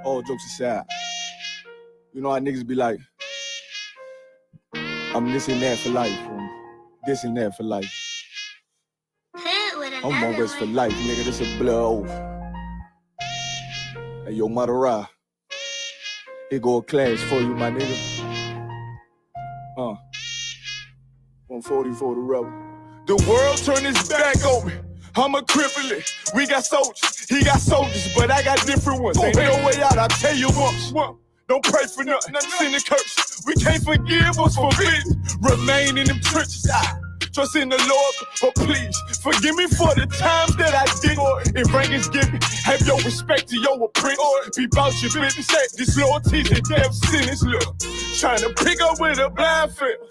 All jokes aside, you know how niggas be like, I'm this and that for life, this and that for life. I'm always for life, nigga, this a blood oath. Hey, yo, Madara, here go a class for you, my nigga. 140 for the rebel. The world turned its back on me. I'm a cripple. We got soldiers, he got soldiers, but I got different ones. Ain't no way out, I'll tell you once. Don't pray for nothing, sin and curse. We can't forgive what's forbidden. Remain in them trenches. Trust in the Lord, but please forgive me for the times that I did. If rank is given, have your respect to your apprentice. Be about your business. This loyalty's a death sentence. Look, trying to pick up with a blind fit.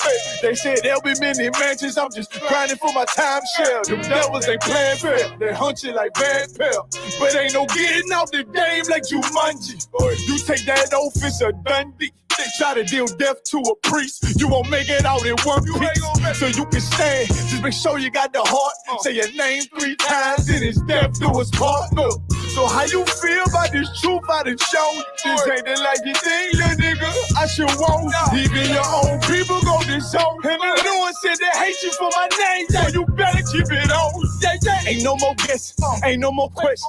They said there'll be many mansions. I'm just grinding for my time share. Them devils ain't playing fair. They hunt you like bad pal, but ain't no getting out the game like Jumanji. You take that oath, it's a Dundee. They try to deal death to a priest. You won't make it out in one piece. So you can stand. Just make sure you got the heart. Say your name 3 times, and it's death do us part. Look. So how you feel about this truth I done shown? This ain't the life you think, little nigga. I should want. Even your own people go disown. And the Lord said they hate you for my name, so you better keep it on. Ain't no more guessing, ain't no more questions.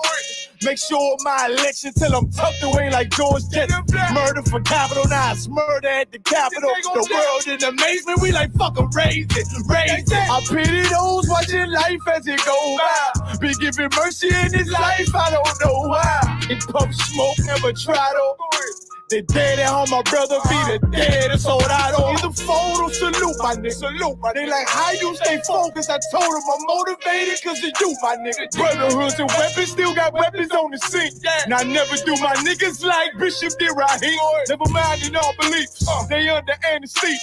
Make sure my election till I'm tucked away like George Jetson. Murder for capital, now it's murder at the Capitol. The world in amazement, we like fucking raise it. I pity those watching life as it goes by. Be giving mercy in this life, I don't know why. In pump smoke, never try to. The dead at home, my brother be the dead, that's all I know. Either fold or salute, my nigga. They like, how you stay focused? I told them I'm motivated cause of you, my nigga. Brotherhoods and weapons, still got weapons on the scene. And I never do my niggas like Bishop did Raheem. Never mind in all beliefs, they under anesthesia.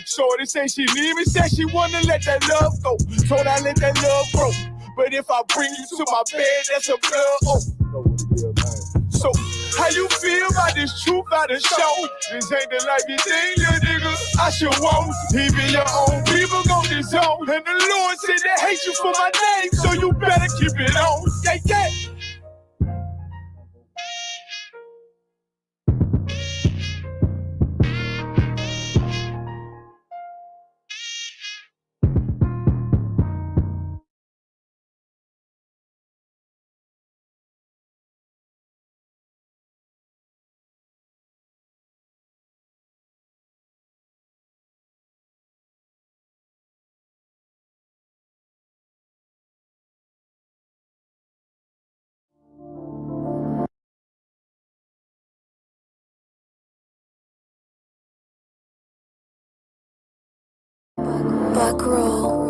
Shorty say she need me, said she wanna let that love go. Told I let that love grow. But if I bring you to my bed, that's a blood oath. So, how you feel about this truth I done shown? This ain't the life you think, little nigga. I should want. Even your own people go disown. And the Lord said they hate you for my name, so you better keep it on. Yeah. Back row.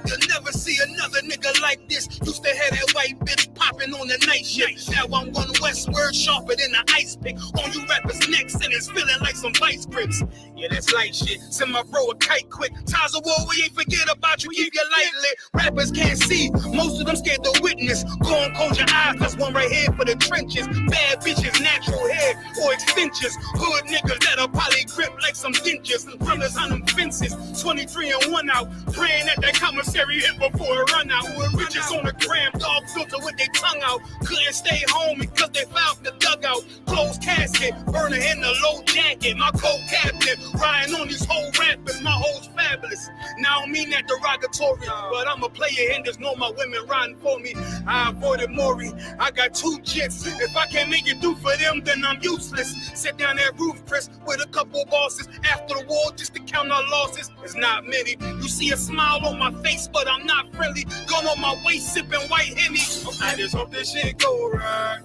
You'll never see another nigga like this. Used to have that white bitch popping on the night shift. Now I'm one westward, sharper than an ice pick. On you rappers' necks and it's feeling like some vice grips. Yeah, that's light shit. Send my bro a kite quick. Ties of war, we ain't forget about you. Keep your light lit. Rappers can't see. Most of them scared to witness. Go and close your eyes. There's one right here for the trenches. Bad bitches, natural hair or extensions. Hood niggas that'll probably grip like some dentures. Brothers on them fences. 23 and 1 out. Praying at that commissary hit before it run out. Bitches on the gram, dog filter with their tongue out. Couldn't stay home because they found the dugout. Closed casket, burner in the low jacket. My co-captain, riding on these whole rappers. My hoes fabulous. Now I don't mean that derogatory, but I'm a player and there's no my women riding for me. I avoided Maury. I got 2 jets. If I can't make it do for them, then I'm useless. Sit down that roof, Chris, with a couple bosses. After the war, just to count our losses. It's not many. You see a smile on my face, but I'm not friendly. Gun on my waist, sipping white Henny. I just hope this shit go right.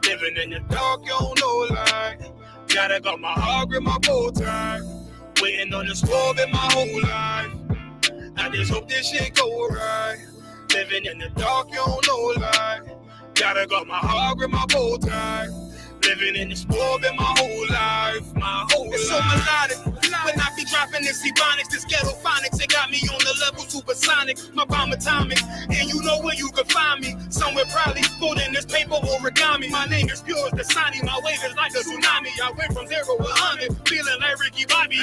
Living in the dark, you don't know light. Gotta got my heart with my bow tie. Waiting on the squad in my whole life. I just hope this shit go right. Living in the dark, you don't know life. Gotta got my heart with my bow tie. Living in this world in my whole life, It's so melodic. When I be dropping this ebonics, this ghetto phonics, it got me on the level supersonic. My bomb atomic, and you know where you can find me. Somewhere probably folding this paper origami. My name is pure as the Sani, my wave is like a tsunami. I went from 0 to 100, feeling like Ricky Bobby.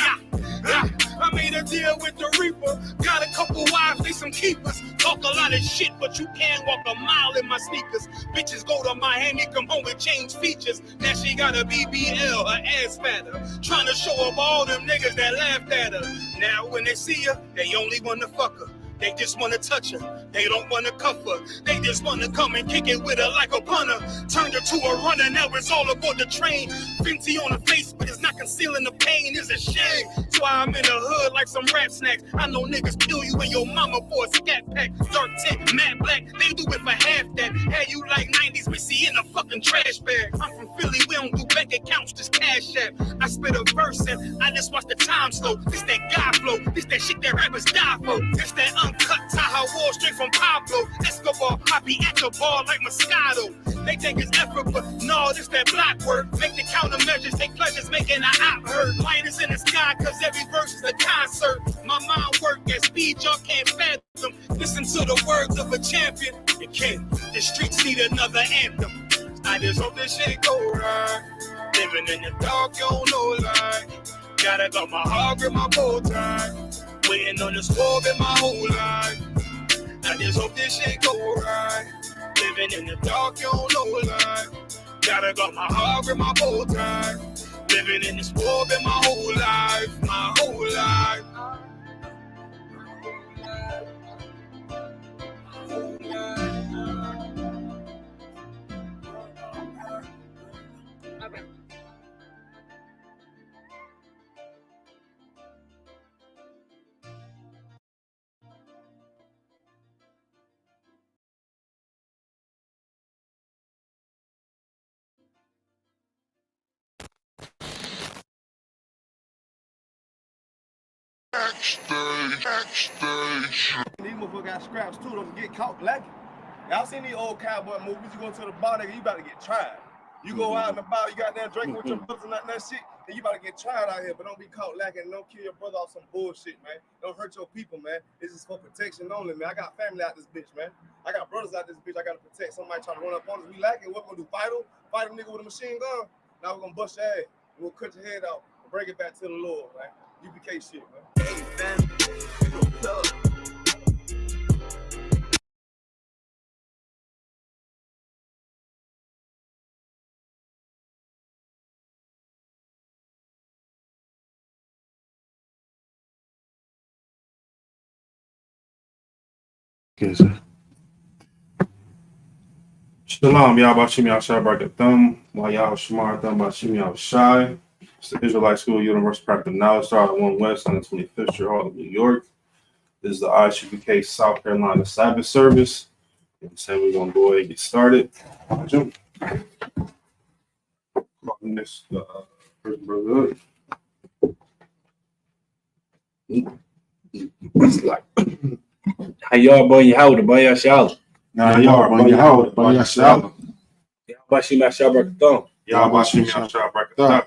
I made a deal with the Reaper. Got a couple wives, they some keepers. Talk a lot of shit, but you can't walk a mile in my sneakers. Bitches go to Miami, come home and change features. Now she got a BBL, her ass fatter. Trying to show up all them niggas that laughed at her. Now when they see her, they only wanna fuck her. They just wanna touch her. They don't wanna cuff her. They just wanna come and kick it with her like a punter. Turned her to a runner, now it's all aboard the train. Fenty on her face, but it's not concealing the pain. It's a shame. That's why I'm in the hood like some rap snacks. I know niggas kill you and your mama for a scat pack. Dark tint, matte black, they do it for half that. Had you like 90s, we see in a fucking trash bag. I'm from Philly, we don't do bank accounts, just cash app. I spit a verse and I just watch the time slow. This that guy flow, this that shit that rappers die for. This that uncut Tahoe Wall straight from Pablo Escobar. I be at the bar like Moscato. They think it's effort, but no, this that block work. Make the countermeasures, take pleasures, making an op hurt. Light is in the sky, cause every verse is a concert. My mind work at speed y'all can't fathom. Listen to the words of a champion. You can't. The streets need another anthem. I just hope this shit go right. Living in the dark, you don't know life. Gotta got my heart with my bow tie. Waiting on the squad in my whole life. I just hope this shit go right. Living in the dark, you don't know life. Gotta got my heart with my bow tie. Living in this world in my whole life, my whole life. These motherfuckers got scraps too, don't get caught lacking. Y'all seen these old cowboy movies? You go to the bar, nigga, you about to get tried. You go out in the bar, you got that drinking with your brothers and that shit, and you about to get tried out here, but don't be caught lacking. Don't kill your brother off some bullshit, man. Don't hurt your people, man. This is for protection only, man. I got family out this bitch, man. I got brothers out this bitch I gotta protect. Somebody trying to run up on us. We lacking. What we gonna do? Fight a nigga with a machine gun? Now we're gonna bust your ass. We'll cut your head out and bring it back to the Lord, man. UPK shit, man. Okay, sir. Shalom, y'all. Bashim y'all shy break a thumb. While y'all smart thumb, Bashim y'all shy. It's the Israelite School Universal Practical Knowledge, started 1 West on the 25th Street, Harlem, New York. This is the ISUPK South Carolina Sabbath service. And so we're gonna go ahead and get started. Jump. This first brother up. It's like How y'all boy your house, boy your shower. now y'all bring your house, bring your shower. Y'all bashim my shower back thumb. Y'all Bashim y'all shy break a thumb.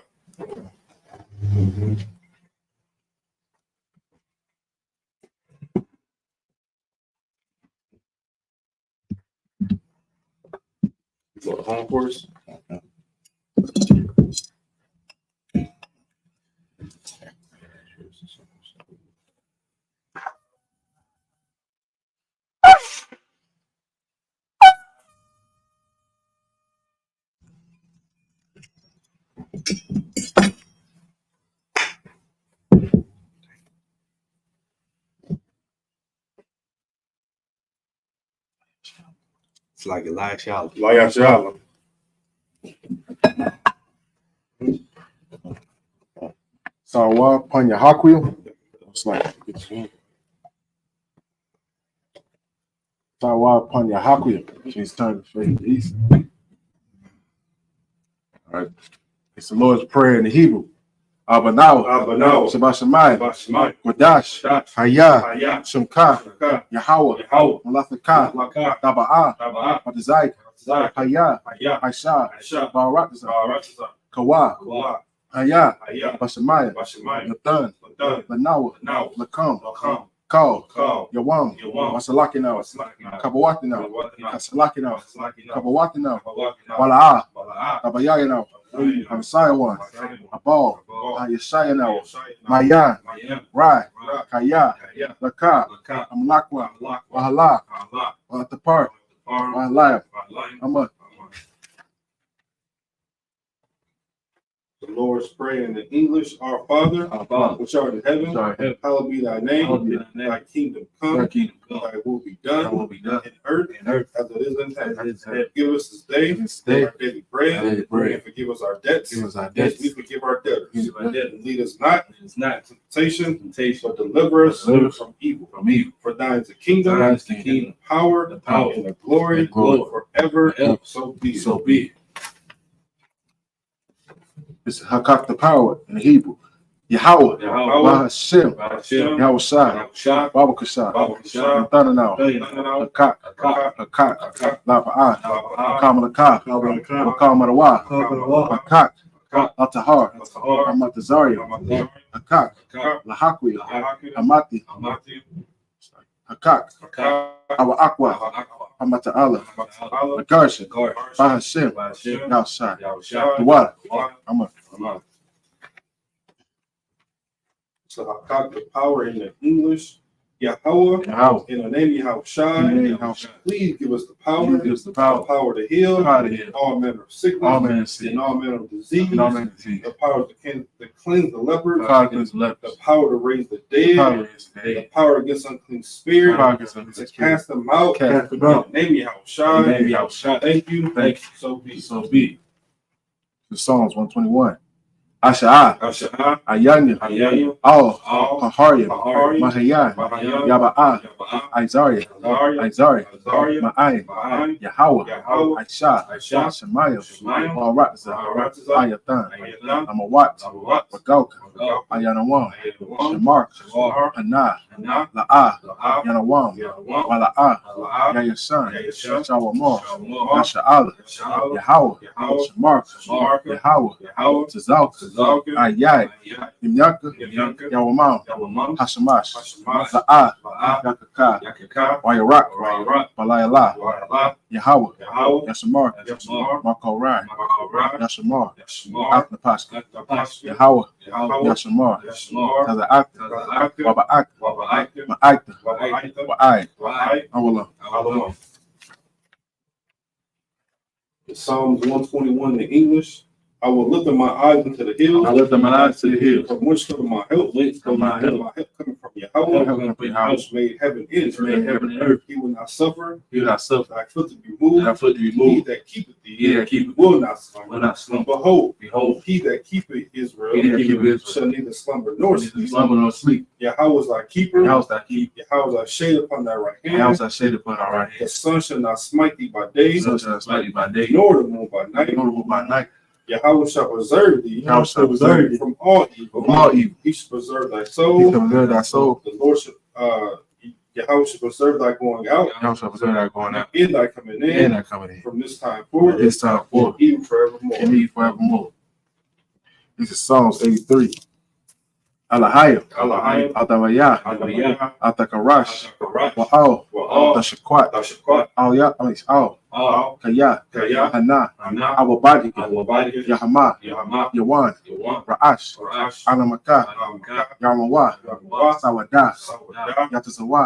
Go to home course. It's like a live shower. Why y'all shower? Sawa Panya Hakwil. It's like Sawa Panya Hakwil. She's turned to face east. All right. It's the Lord's Prayer in the Hebrew. Abanawa, Shabashamai, Wadash, Haya, Shemka, Yahweh, Malafika, Daba'a, Badazai, Haya, Aisha, Barakza, Kawa, Haya, Bashamaya, Nathan, Lanawa, Lakam, Call, Yawam, Wasalakina, Kabawatina, Kasalakina, Kabawatina, Wala'a, Abayayana, Amasayawan, Abal, Ayashayana, Mayan, Rai, Kaya, Laka, Amalakwa, Wahala, Watapar, Wahalaya, Amma. The Lord's Prayer in the English. Our Father, which art in heaven, hallowed be thy name. Thy kingdom come, thy will be done in earth as it is in heaven. Give us this day our daily bread, and forgive us our debts as we forgive our debtors. And lead us not into temptation, but deliver us from evil. For thine is the kingdom, the power, and the glory forever. So be it. It's Hakak the power in Hebrew. Yahweh, Bahashem, Yahushai, Babakashai, Nathananao, Hakak, Lapa'ah, Kamalakah, Wakamarawa, Hakak, Atahar, Amatazaria, Hakak, Lahakwi, Amati, Hakak, Awa Akwa, Amata Allah, Nagarsha, Bahashem, Yahushai, the water, Amma. So I got the power in the English. Yahweh, in the name of Yahushai, please give us the power, the power to heal, all manner of sickness, and all manner of disease, the power to cleanse the lepers, the power to raise the dead, the power against unclean spirits, to cast them out, in the name of Yahushai. Thank you. So be. The Psalms 121. Asha'a, Ayanya, Al, Paharia, Mahayan, Yaba'a, Isaiah, Ma'ayin, Yahweh, Aisha, Shemaiah, Barakza, Ayathan, Amawat, Bagauka, Ayanawam, Shemar, Anah, La'ah, Yanawam, Wala'ah, Yayasan, Shawamar, Yasha'ala, Yahweh, Shemar, Yahweh, Tazalka, Ayai, Yimyaka, Yawamam, Hashamash, La'ah, Yakaka, Wayarak, Balayala, Yahweh, Yashamar, Marko Rai, Yashamar, Aknapaska, Yahweh, Yashamar, Taza'ak, Waba'ak, Ma'aikta, Wa'ai, Awala. Psalms 121 in English. I will lift up my eyes into the hills. From which cometh my help? My help coming from Yahweh, which made heaven and earth. He will not suffer thy foot to be moved. He that keepeth thee will not slumber. Behold, he that keepeth Israel shall neither slumber nor sleep. Yahweh is thy keeper. Yahweh is thy shade upon thy right hand. The sun shall not smite thee by day, nor the moon by night. Yahweh shall preserve thee from all evil. He shall preserve thy soul. The Lord shall, Yahweh shall preserve thy going out. And thy coming in. From this time forward. Even forevermore. This is Psalms 83. Alahaya, Adamaya, Atakarash, Wa'al, Dashakwat, Al Kaya, Hana, Awabadi, Yahama, Yawan, Ra'ash, Alamaka, Yamawa, Sawada, Yatazawa.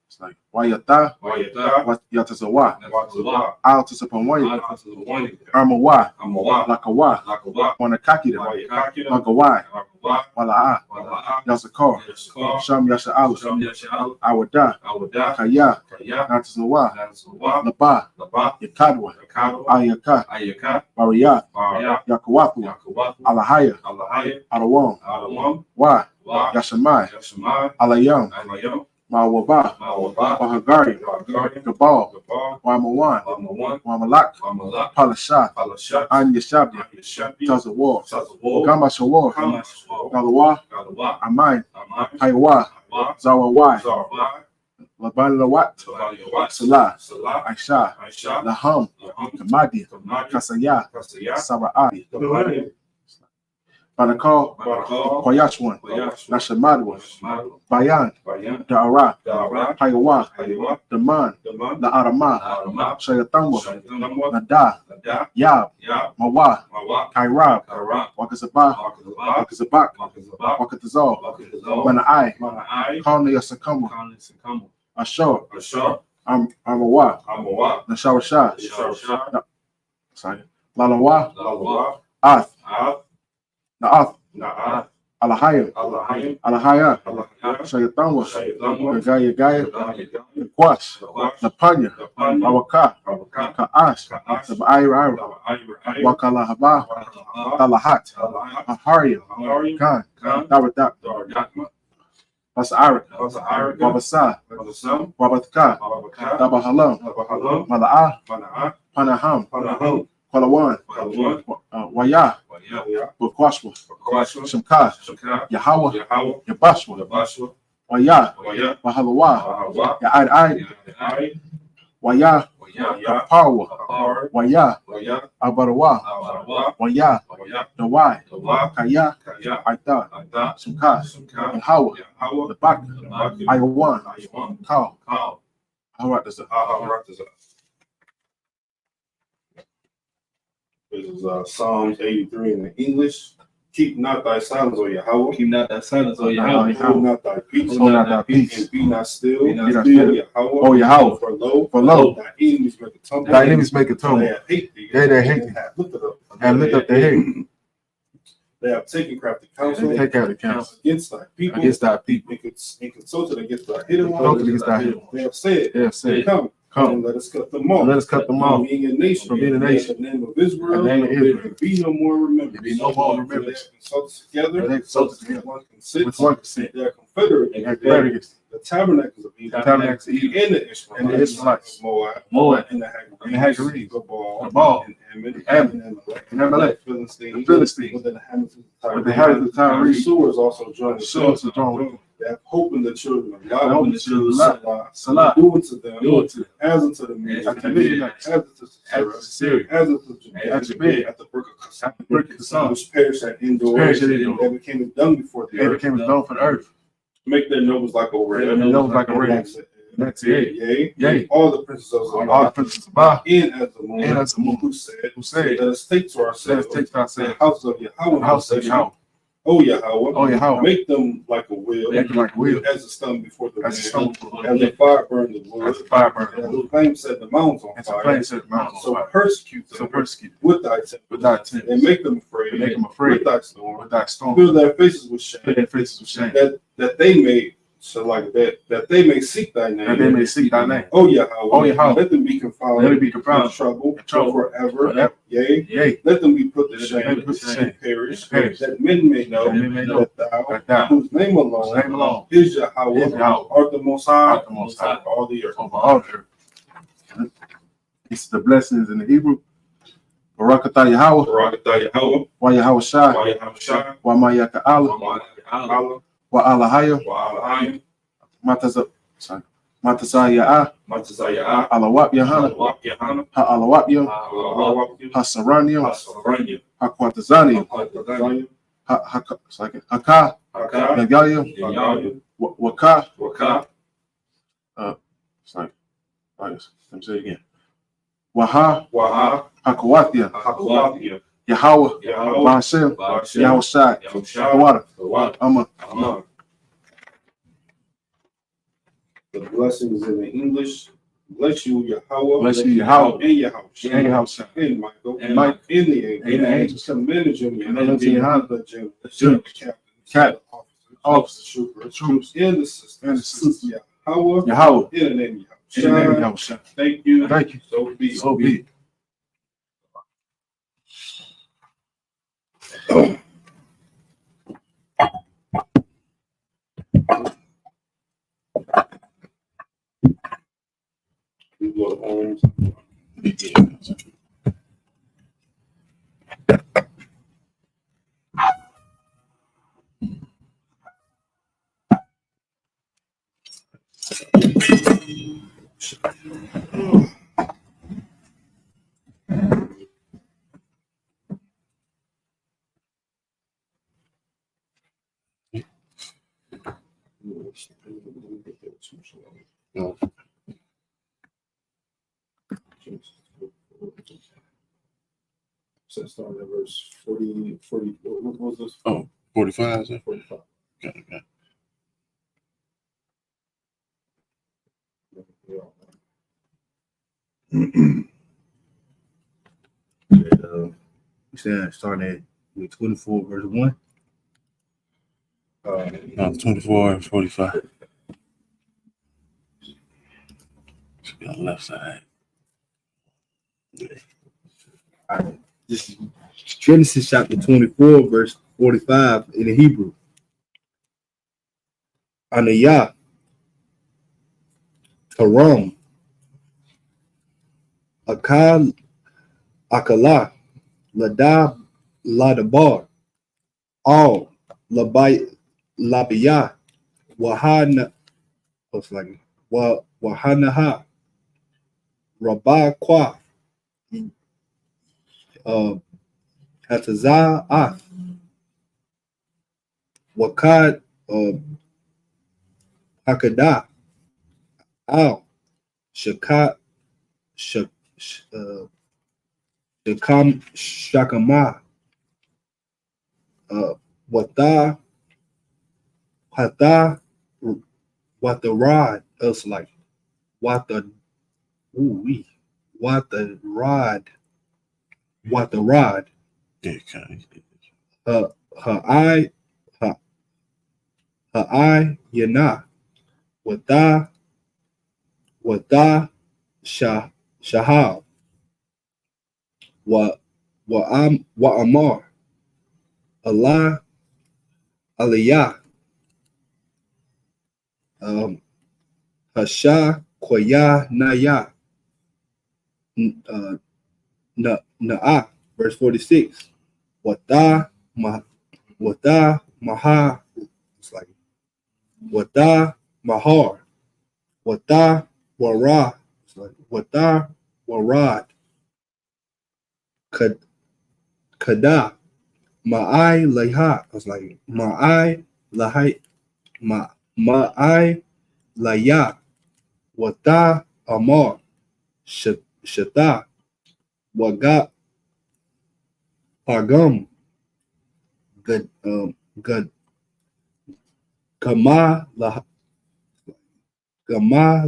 It's like Wayata, Yatazawa, Al Tasapawaya, Armawa, Lakawa, Wanakakida, Magawai, Wala'a, Yasakar, Sham Yasha'ala, Awada, Kaya, Natazawa, Laba, Yakadwa, Ayaka, Bariyat, Yakawapu, Alahaya, Alawam, Wa, Yashamai, Alayam, Mawaba, Wahagari, Gabal, Wamawan, Wamalak, Palasha, Anya Shabdi, Tazawar, Gama Shawar, Galawa, Amai, Haiwa, Zawawai, Laban Lawat, Salah, Aisha, Laham, Kamadi, Kasaya, Saba'i, Banakal, Koyashwan, Nashamadwan, Bayan, Da'ara, Hayawa, Daman, La'arama, Shayatamba, Nada, Yab, Mawa, Kairab, Wakazabah, Wakazabak, Wakatazal, Mana'ai, Kalni Yasakamba, Ashur, Amawa, Nashawasha, Lalawa, Ath, Na'ath, Alahaya, Alahaya, Shayatamba, Gaya, Kwash, Napanya, Awaka, Ka'ash, Sabaira, Wakalahaba, Talahat, Aharia, Khan, Dawadak, Basarik, Wabasa, Wabatka, Dabahalam, Mala'ah, Panaham, Palawan, Waya, Bukwashwa, Shamka, Yahweh, Yabashwa, Waya, Wahalawa, Ya'ad, Waya, Power, Waya, Abarawa, Waya, Dawai, Kaya, Aita, Shamka, Yahweh, the Bak, Ayawan, Kal. How about this? This is Psalms 83 in the English. Keep not thy silence, O Yahweh. Keep not that silence, O Yahweh. Hold not thy peace. Hold not thy peace. And be not still. Be not still. Yahweh. O Yahweh. For lo, thy enemies make a tumble. Thy enemies make a tumble. They have hate thee. They that hate thee. And lift up their head. They have taken crafty counsel. They take out the counsel Against thy people. against thy people. And consulted against thy hidden Consulted ones. against thy hidden ones. They have said, Come, and let us cut them off. let us cut them off. From being a nation. From being a nation. In the name of Israel. In the name of Israel. There be no more remembrance. There be no more remembrance. They have consulted together. They consulted together. With one consent. They are confederate. They are confederate against The tabernacles of Egypt. the tabernacles of Egypt. And the Israelites. And the Israelites. Moab. And the Hagarenes. Gabal. and Ammon. and Amalek. The The Philistines. With the inhabitants of Tyre. The Sewers also joined. The Sewers are joined with them. They have hope in the children of They have hope in the children of God. Salah. Do unto them. Do unto them. As unto the As unto the Midianites. Midianites. As unto Syria. As unto At Jabez. At the brook of Kasam. At the brook of Kasam. Which perished at Endor. Perished at Endor. They became as dung before the They earth. became as known for the earth. Make their nobles like a ram. Their nobles like a ram. That's it. Yea. All the princes of All the princes of Ba. in as the moon. In as the moon. Who said, Let let us take to ourselves us take to the ourselves house of Yahweh. the house of Yahweh. O Yahweh. O Yahweh. Make them like a wheel. Make them like a wheel. As a stone before the As a stone before the As a wind. fire burned the wood. As the fire burned the As wood. the flame set the mountains on As the fire. flame set the mountains on So fire. persecute them So persecute with thy temple. with thy tent. And make them afraid. And make them afraid. With thy storm. With thy storm. Fill their faces with shame. Fill their faces with shame. That they may that they may seek thy name. That they may seek thy name. O Yahweh. O Yahweh. Let them be confounded. Let them be confounded. In trouble. In trouble. Forever. Forever. Yea. Yea. Let them be put to Let shame. them be put to shame. And perish. Perish. That men may know. That men may know that thou, whose name alone, is Yahweh. is Yahweh, Art the Most High. art the Most High. Over all the earth. Over all the earth. It's the blessings in the Hebrew. Barakatah Yahweh. Barakatah Yahweh. Wa Yahweh Shai. Wa Yahweh Shai. Wa Mayaka Allah. Wa Allah. Wa Alahaya. Wa Allah. Matasaya. Matasaya. Alawap Yahana. Alawap Yahana. Ha Alawap Yah. Alawap Yah. Ha Saranium. Saranium. Ha Quatazanium. Quatazanium. Haka. Haka. Yagayim. Yagayim. Waka. Waka. Let me say it again. Waha. Waha. Hakawathia. Hakawathia. Yahweh. Yahweh. Ba'ashem. Ba'ashem. Yahweh Shai. Yahweh Shai. Tawada. Tawada. Amma. The blessings in the English. Bless you, Yahweh. Bless you, Yahweh. And Yahweh. And Yahweh Shai. And Michael. And Mike. And the angels. And the angels. Command the general. Command the general. The general. General. Captain. Officers. Troops. And the sisters. And the sisters. Yahweh. Yahweh. In the name of Yahweh. In the name of Yahweh Shai. Thank you. Thank you. So be it. So be it. We go to homes. No. So starting at verse 40, what was this? Oh, 45, is it? 45. Okay, okay. You said starting at with 24 verse 1. No, 24 and 45. Should be on the left side. All right. This is Genesis chapter 24, verse 45 in the Hebrew. Anayah, Taram, Akal, Akala, Lada, Ladabar, All, Labiyah, Wahana, what's like Wahanaha, Rabah Kwa, Hatazah Ath, Wakad, Hakadah, Al, Shakat, Shakam, Shakama, Wata, Hata, Watarad, us like Wata, Watarad, Watarad, Yeah, kind her eye, her eye, Yana, Wata, Shahal, wa Amar, Allah, Aliyah, Hasha, Koya, Naya, Na'ah, verse 46. Wata, Maha, it's like Wata, Mahar, Wata, Wara, it's like Wata, Warad, Kada, Ma'ai, Laha, it's like Ma'ai, Lahai, Ma'ai, Laya, Wata, Amar, Shata, Wagat, Pagam, Gad, Gama, Gama,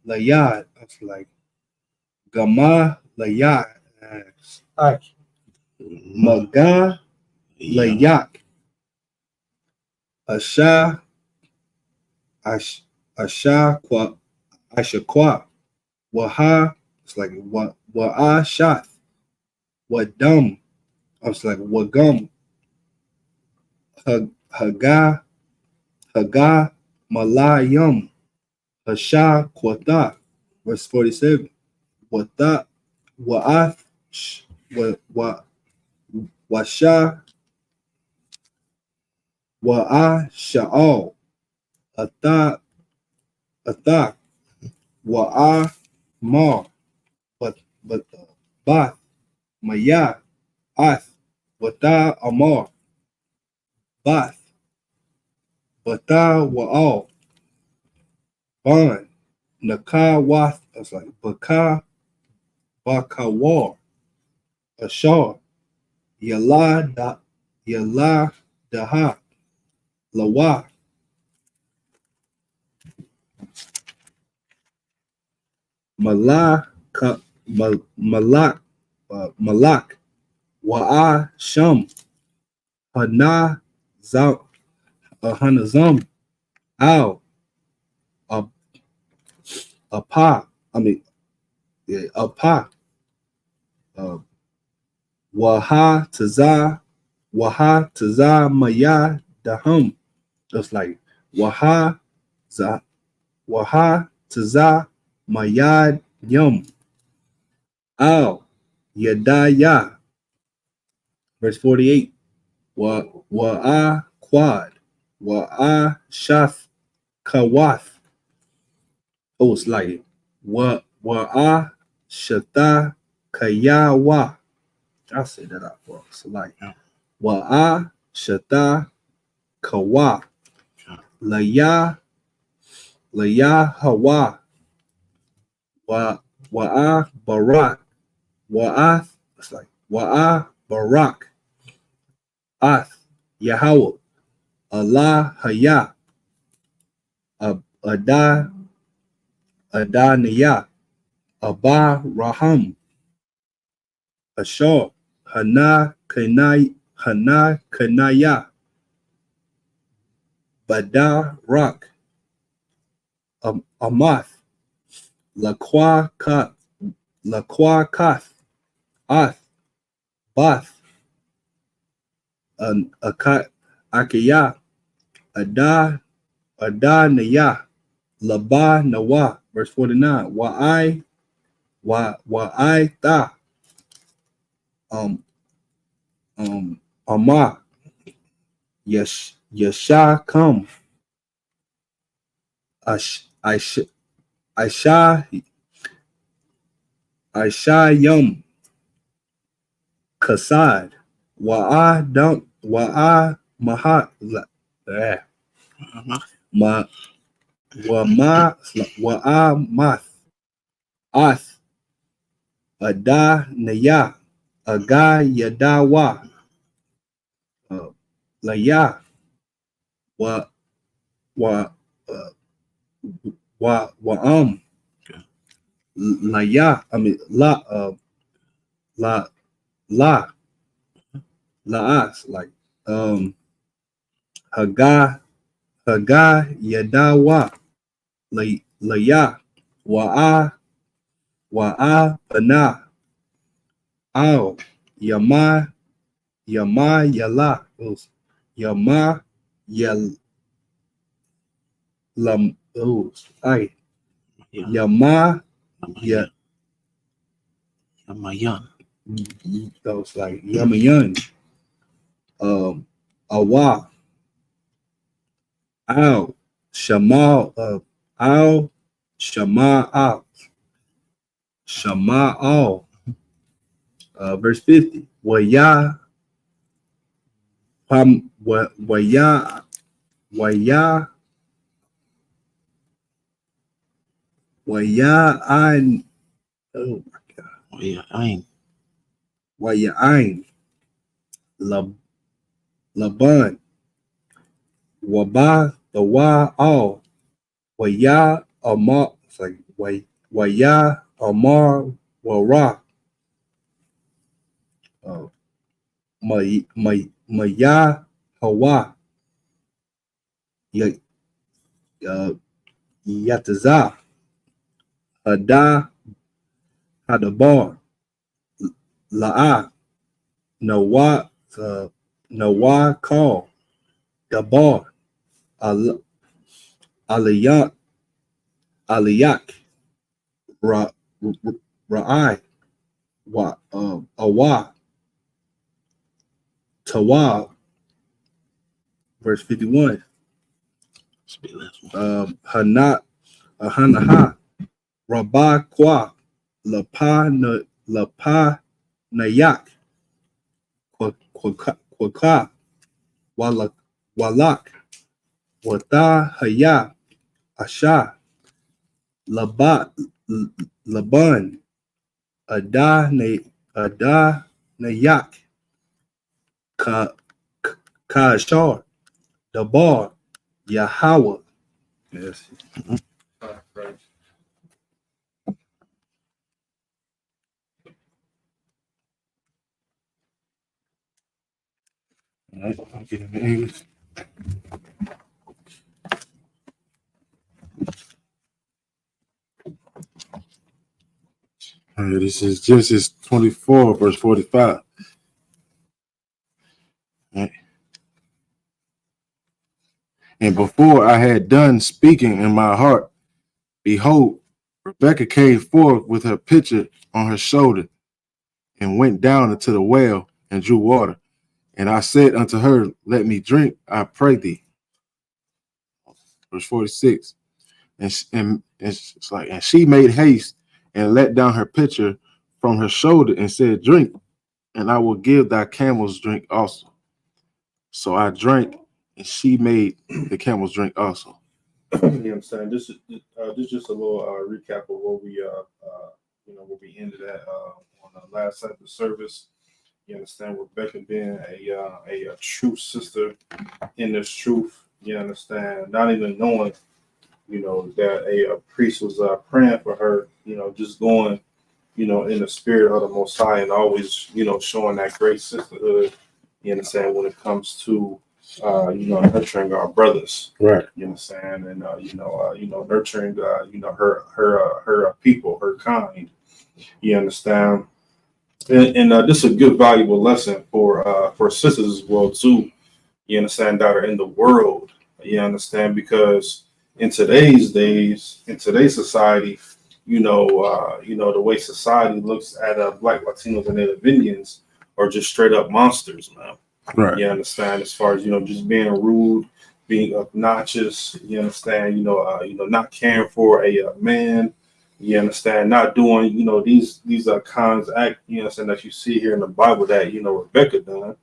Layad. It's like Gama, Layad. Maga, Layak. Asha, Asha, Ashaqua. Waha, it's like Wa'a Shath. Wadum, it's like Wagum. Haga, Malayam. Hasha, Quata. Verse 47. Wata, Wa'ath, Washa, Wa'a, Sha'al. Ata, Wa'a, Ma. But, Bath, Maya, Ath, Wata, Amar. Bath, Bata, Wa'al. Ban, Naka, Wath, it's like Baka, Bakawar. Ashar, Yala, Daha, Lawa, Malak, Wa'a, Sham, Hana, Hanazam, Al, Apa, Apa, Waha, Taza, Maya, Daham. It's like Waha, Waha Taza Mayad Yum Al Yadaya. Verse 48. Wa'a Quad. Wa'a Shaf Kawath. Oh, it's like Wa'a Shata Kayawa. I'll say that out for us. Like Wa'a Shata Kawa. Laya Hawa. Wa'a Barak. Wa'a, it's like Wa'a Barak. Ath Yahweh. Allah Haya. Adah Adaniya. Abba Raham. Ashar. Hana Kanaya. Bada Rak. Amath. Laqua Kath. Ath. Bath. Akiya. Adanaya. Laba Nawa. Verse 49. Wa'ai Ta. Ama. Yasha come. Aisha Yum. Kasad. Wa'a Mahat. Wa'a Math. Ath. Ada Naya. Aga Yadawa. Laya. Wa Laya. I mean La'as. Like Haga Yadawa. Laya. Wa'a Bana. Al Yama Yala. Yama Yal Lam. Oh, ay. Yama Ya. Yamayan. That was like Yamayan. Awa. Al Shama. Al Shama Al. Shama Al. Verse 50. Waya Ain. Oh my God. Waya Ain. Laban. Waba the Wa Al. Waya Amar. It's like Waya Amar Wara. Maya Hawa. Yataza. Ada Hadabar. La'a. Nawa Call. Dabar. Aliyak. Ra'ai. Awa. Tawab. Verse 51. Hanaha. Rabba Kwa. Lapa Nayak. Kwaka. Walak. Wata Haya. Asha. Laban. Ada Nayak. Kashar. Dabar. Yahweh. Yes. All right, I'll get into English. All right, this is Genesis 24, verse 45. All right. And before I had done speaking in my heart, behold, Rebekah came forth with her pitcher on her shoulder and went down into the well and drew water. And I said unto her, let me drink, I pray thee. Verse 46. And she made haste and let down her pitcher from her shoulder and said, drink, and I will give thy camels drink also. So I drank, and she made the camels drink also. You know what I'm saying? This is just a little recap of what we where we ended at on the last side of the service. You understand, Rebecca being a true sister in this truth. You understand, not even knowing, that a priest was praying for her. Just going, in the spirit of the Most High, and always, showing that great sisterhood. You understand, when it comes to nurturing our brothers. Right. You understand, and nurturing her people, her kind. You understand. And this is a good, valuable lesson for sisters as well too. You understand, that are in the world. You understand, because in today's days, in today's society, the way society looks at Black, Latinos, and Native Indians are just straight up monsters, man. Right. You understand, as far as just being rude, being obnoxious. You understand, not caring for a man. You understand, not doing, these kinds of act, that you see here in the Bible that, Rebecca done.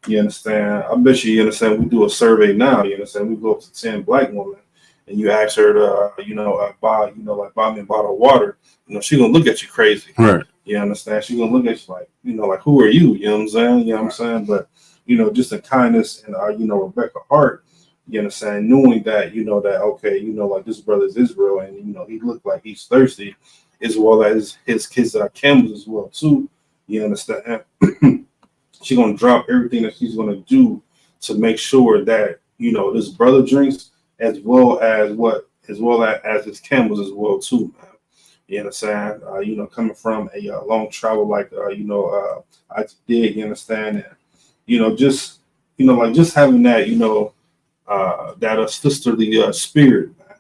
You understand? I bet you understand, we do a survey now, you understand, we go up to 10 Black women and you ask her to, buy me a bottle of water, she gonna look at you crazy. Right. You understand? She gonna look at you like, who are you? You know what I'm saying? You know what I'm saying? But, just the kindness and, Rebecca heart, you understand, knowing that, okay, this brother is Israel, and, he looked like he's thirsty, as well as his kids camels as well, too. You understand? She's going to drop everything that she's going to do to make sure that, this brother drinks, as well as his camels as well, too, man. You understand? Coming from a long travel like, I did, you understand? And, just having that, that sisterly spirit, man.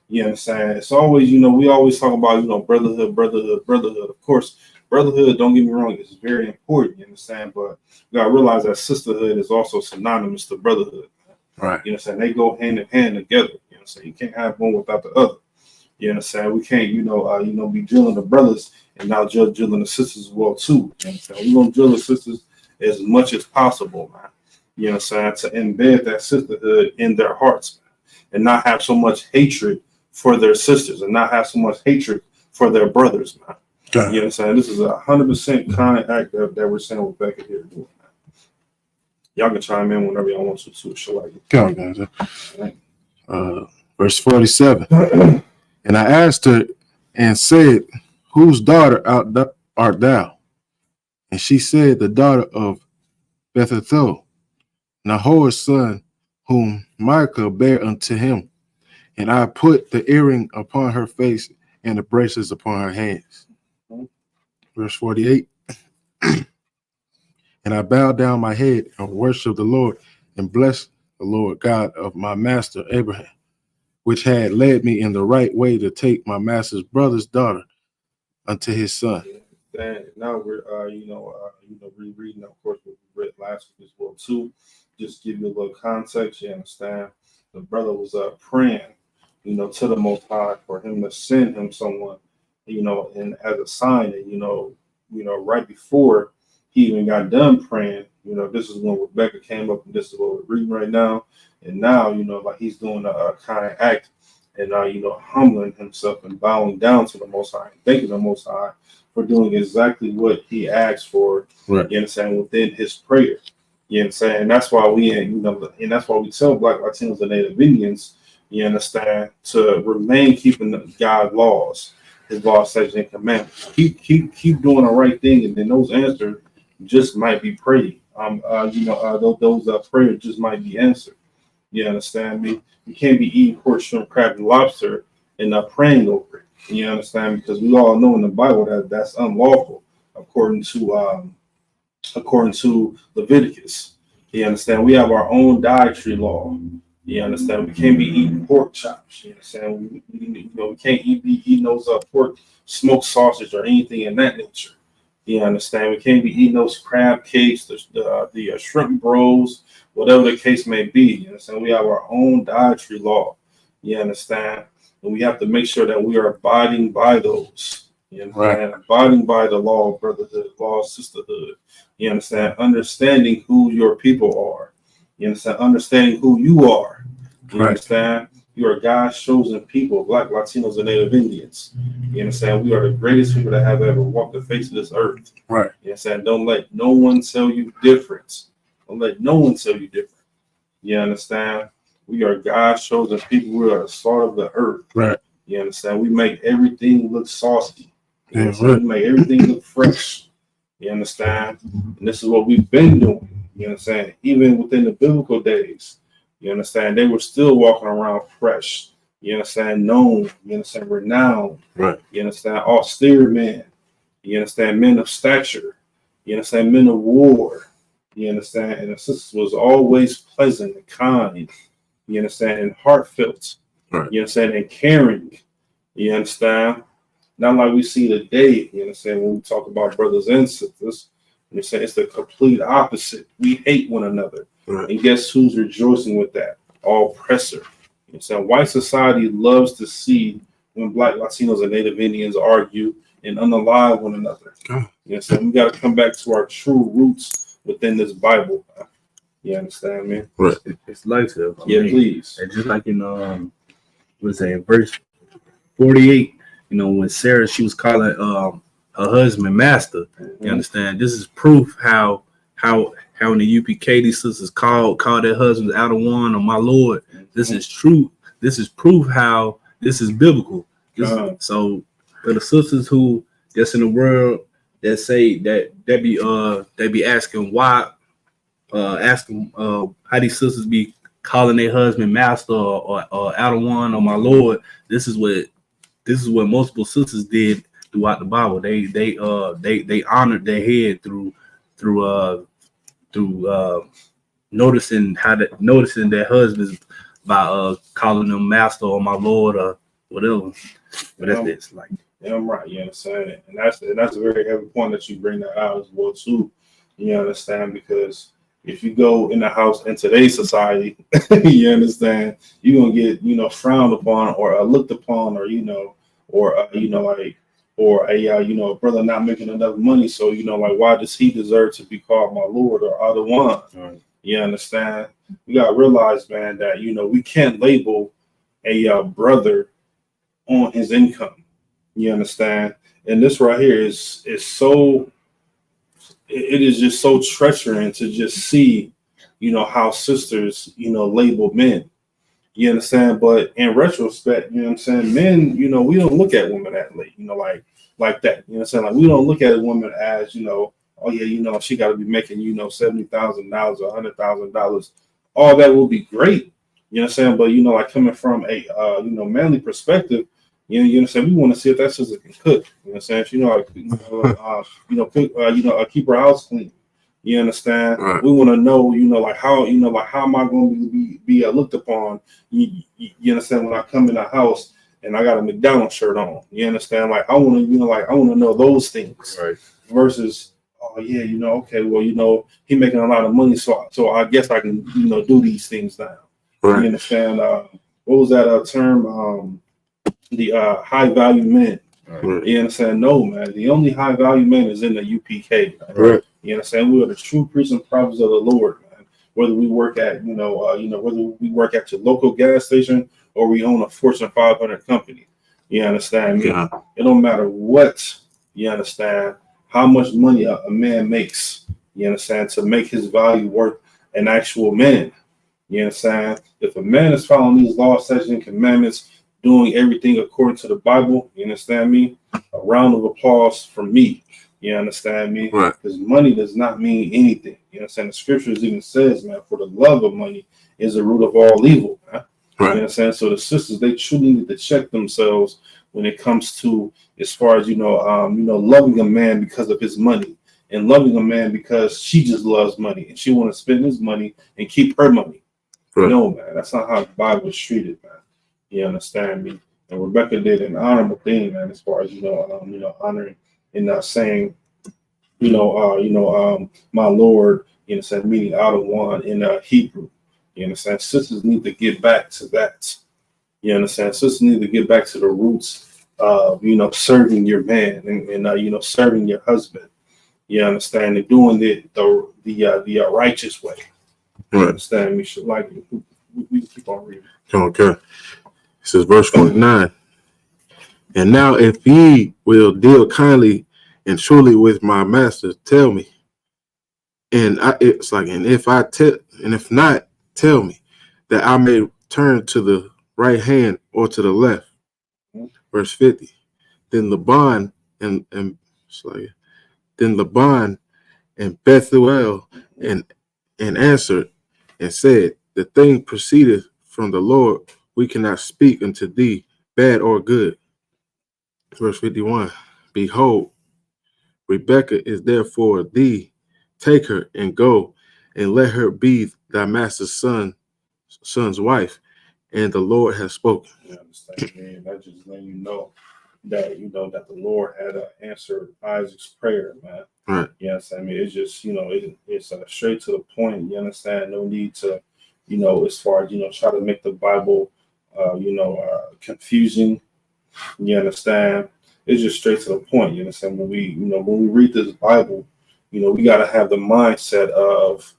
You understand? It's always, we always talk about, brotherhood. Of course, brotherhood, don't get me wrong, is very important, you understand? But you gotta realize that sisterhood is also synonymous to brotherhood. Man. Right. You understand? They go hand in hand together. You understand? You can't have one without the other. You understand? We can't, be drilling the brothers and not just drilling the sisters as well too. You understand? We're gonna drill the sisters as much as possible, man. You know what I'm saying? To embed that sisterhood in their hearts, man, and not have so much hatred for their sisters, and not have so much hatred for their brothers, man. You know what I'm saying? This is 100% kind act that we're saying Rebecca here doing, man. Y'all can chime in whenever y'all want to. Show like it. Come on, guys. Verse 47. And I asked her and said, whose daughter art thou? And she said, the daughter of Bethuel, Nahor's son, whom Micah bare unto him. And I put the earring upon her face and the bracelets upon her hands. Verse 48. And I bowed down my head and worshiped the Lord and blessed the Lord God of my master Abraham, which had led me in the right way to take my master's brother's daughter unto his son. And now we're rereading, of course, what we read last week as well too. Just give you a little context. You understand? The brother was praying, to the Most High for him to send him someone, and as a sign, and right before he even got done praying, this is when Rebecca came up, and this is what we're reading right now. And now, like he's doing a kind act, and humbling himself and bowing down to the Most High, and thanking the Most High for doing exactly what he asked for. Right. You understand, within his prayer. You understand, and that's why and that's why we tell Black, Latinos, and Native Indians, you understand, to remain keeping God's laws, his laws, statutes, and commandments. Keep doing the right thing, and then those answers just might be prayed. Those prayers just might be answered. You understand me? You can't be eating pork, shrimp, crab, and lobster and not praying over it. You understand? Because we all know in the Bible that that's unlawful, according to Leviticus. You understand? We have our own dietary law. You understand? We can't be eating pork chops. You understand? We can't be eating those pork smoked sausage or anything in that nature. You understand? We can't be eating those crab cakes, the shrimp rolls, whatever the case may be. You understand? We have our own dietary law. You understand? And we have to make sure that we are abiding by those. You understand? Right. Abiding by the law of brotherhood, law of sisterhood. You understand? Understanding who your people are. You understand? Understanding who you are. You right. Understand? You are God's chosen people, Black, Latinos, and Native Indians. You understand? We are the greatest people that have ever walked the face of this earth. Right. You understand? Don't let no one tell you different. Don't let no one tell you different. You understand? We are God's chosen people. We are the salt of the earth. Right. You understand? We make everything look saucy. You understand? We make everything look fresh. You understand? And this is what we've been doing. You understand? Even within the biblical days. You understand? They were still walking around fresh. You understand? Known. You understand? Renowned. Right. You understand? Austere men. You understand? Men of stature. You understand? Men of war. You understand? And the sisters was always pleasant and kind. You understand? And heartfelt. Right. You understand? And caring. You understand? Not like we see today. You understand? When we talk about brothers and sisters. You understand? It's the complete opposite. We hate one another. Right. And guess who's rejoicing with that? All oppressor. You know, white society loves to see when Black, Latinos, and Native Indians argue and unalive one another. Oh. You know, we got to come back to our true roots within this Bible. You understand me? Right. It's like that. Yeah, please. And just like in verse 48, when Sarah, she was calling her husband master. Mm-hmm. You understand? This is proof how in the UPK these sisters call their husbands out of one or my Lord. This is true. This is proof how this is biblical. So for the sisters who just in the world that say that they be asking why, asking how these sisters be calling their husband master or out of one or my Lord. This is what multiple sisters did throughout the Bible. They honored their head through noticing their husbands by calling them master or my Lord or whatever. But that's like. Yeah, I'm right. You understand, and that's a very heavy point that you bring that out as well too. You understand, because if you go in the house in today's society, you understand, you're gonna get frowned upon or looked upon or a brother not making enough money, so why does he deserve to be called my Lord or other one? Right. You understand? We gotta realize, man, that we can't label a brother on his income. You understand? And this right here is so. It is just so treacherous to just see, how sisters, label men. You understand? But in retrospect, you know what I'm saying? Men, we don't look at women that late, like that. You know what I'm saying? Like we don't look at a woman as, oh yeah, she got to be making, $70,000 or $100,000. All that will be great. You know what I'm saying? But like coming from a manly perspective, you understand? We want to see if that sister can cook. You know what I'm saying? If cook, keep her house clean. You understand? Right. We want to know, how am I going to be looked upon? You understand? When I come in the house and I got a McDonald's shirt on, you understand? Like I want to know those things. Right. Versus, oh yeah, okay, well, he making a lot of money, so I guess I can, do these things now. Right. You understand? What was that term? The high value men. Right. You understand? No, man. The only high value man is in the UPK. Right. You understand? We are the true priests and prophets of the Lord, man. Whether we work at, whether we work at your local gas station or we own a Fortune 500 company. You understand? Yeah. It don't matter what. You understand? How much money a man makes. You understand? To make his value worth an actual man. You understand? If a man is following these laws, statutes, and commandments, doing everything according to the Bible, you understand me? A round of applause from me. You understand me? Right. Because money does not mean anything. You understand? The scriptures even says, man, for the love of money is the root of all evil, man. Right. You understand? So the sisters, they truly need to check themselves when it comes to, as far as loving a man because of his money and loving a man because she just loves money and she want to spend his money and keep her money. Right. No, man, that's not how the Bible is treated, man. You understand me? And Rebecca did an honorable thing, man, as far as honoring and not saying, my Lord, meaning out of one in Hebrew. You understand? Sisters need to get back to that. You understand? Sisters need to get back to the roots of, serving your man and serving your husband. You understand? And doing it the righteous way. You Right. understand? We should like it. We keep on reading. Okay. It says verse 49. And now if ye will deal kindly and truly with my master, tell me. And if not, tell me that I may turn to the right hand or to the left. Verse 50. Then Laban and Bethuel and answered and said, the thing proceedeth from the Lord. We cannot speak unto thee bad or good. Verse 51. Behold, Rebekah is therefore thee. Take her and go and let her be thy master's son's wife. And the Lord has spoken. You understand, man? That just letting you know that the Lord had answered Isaac's prayer, man. Right. Yes, I mean it's just it's straight to the point. You understand? No need to as far as try to make the Bible confusing. You understand? It's just straight to the point. You understand? When we read this Bible, we got to have the mindset of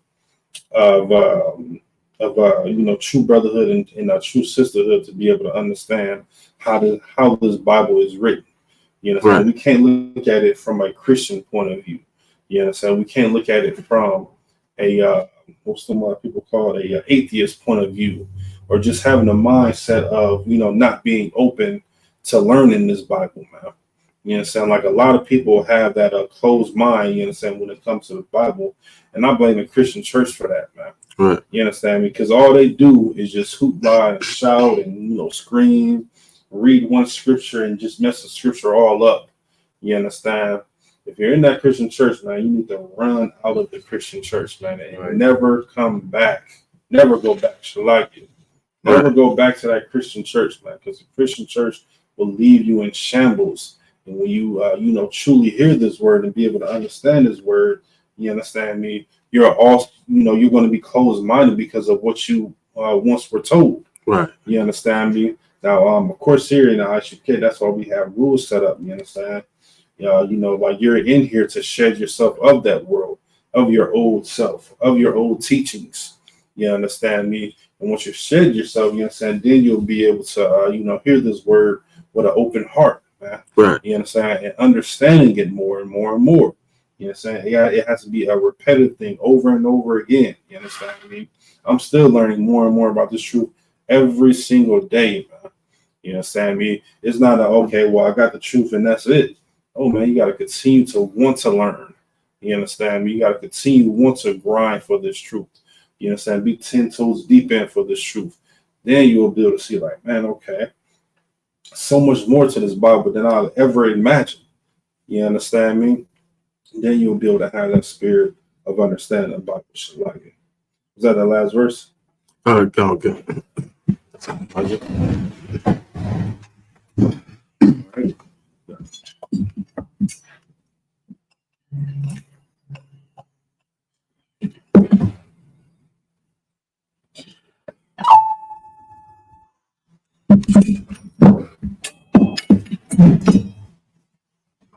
true brotherhood and true sisterhood to be able to understand how this Bible is written. You know, Right. we can't look at it from a Christian point of view. You know, so we can't look at it from a what some people call it a atheist point of view, or just having a mindset of not being open to learning this Bible, man. You understand? Like a lot of people have that closed mind. You understand when it comes to the Bible, and I blame the Christian church for that, man. Right. You understand me? Because all they do is just hoop by and shout and scream, read one scripture and just mess the scripture all up. You understand? If you're in that Christian church, man, you need to run out of the Christian church, man, and Right. never come back. Never go back. Never go back to that Christian church, man, because the Christian church will leave you in shambles. And when you truly hear this word and be able to understand this word, you understand me, you're also you're going to be closed-minded because of what you once were told. Right. You understand me? Now, of course, here in the ISUPK, that's why we have rules set up. You understand? Like you're in here to shed yourself of that world, of your old self, of your old teachings. You understand me? And once you shed yourself, you understand, then you'll be able to hear this word with an open heart, man. Right. You understand? And understanding it more and more and more. You understand? Yeah, it has to be a repetitive thing over and over again. You understand me? I'm still learning more and more about this truth every single day, man. You understand me? It's not okay, well, I got the truth and that's it. Oh man, you gotta continue to want to learn. You understand me? You gotta continue to want to grind for this truth. You understand? Be 10 toes deep in for this truth. Then you'll be able to see, like, man, okay, so much more to this Bible than I'll ever imagine. You understand me? Then you'll be able to have that spirit of understanding about this. Like it. Is that the last verse? Okay. Right.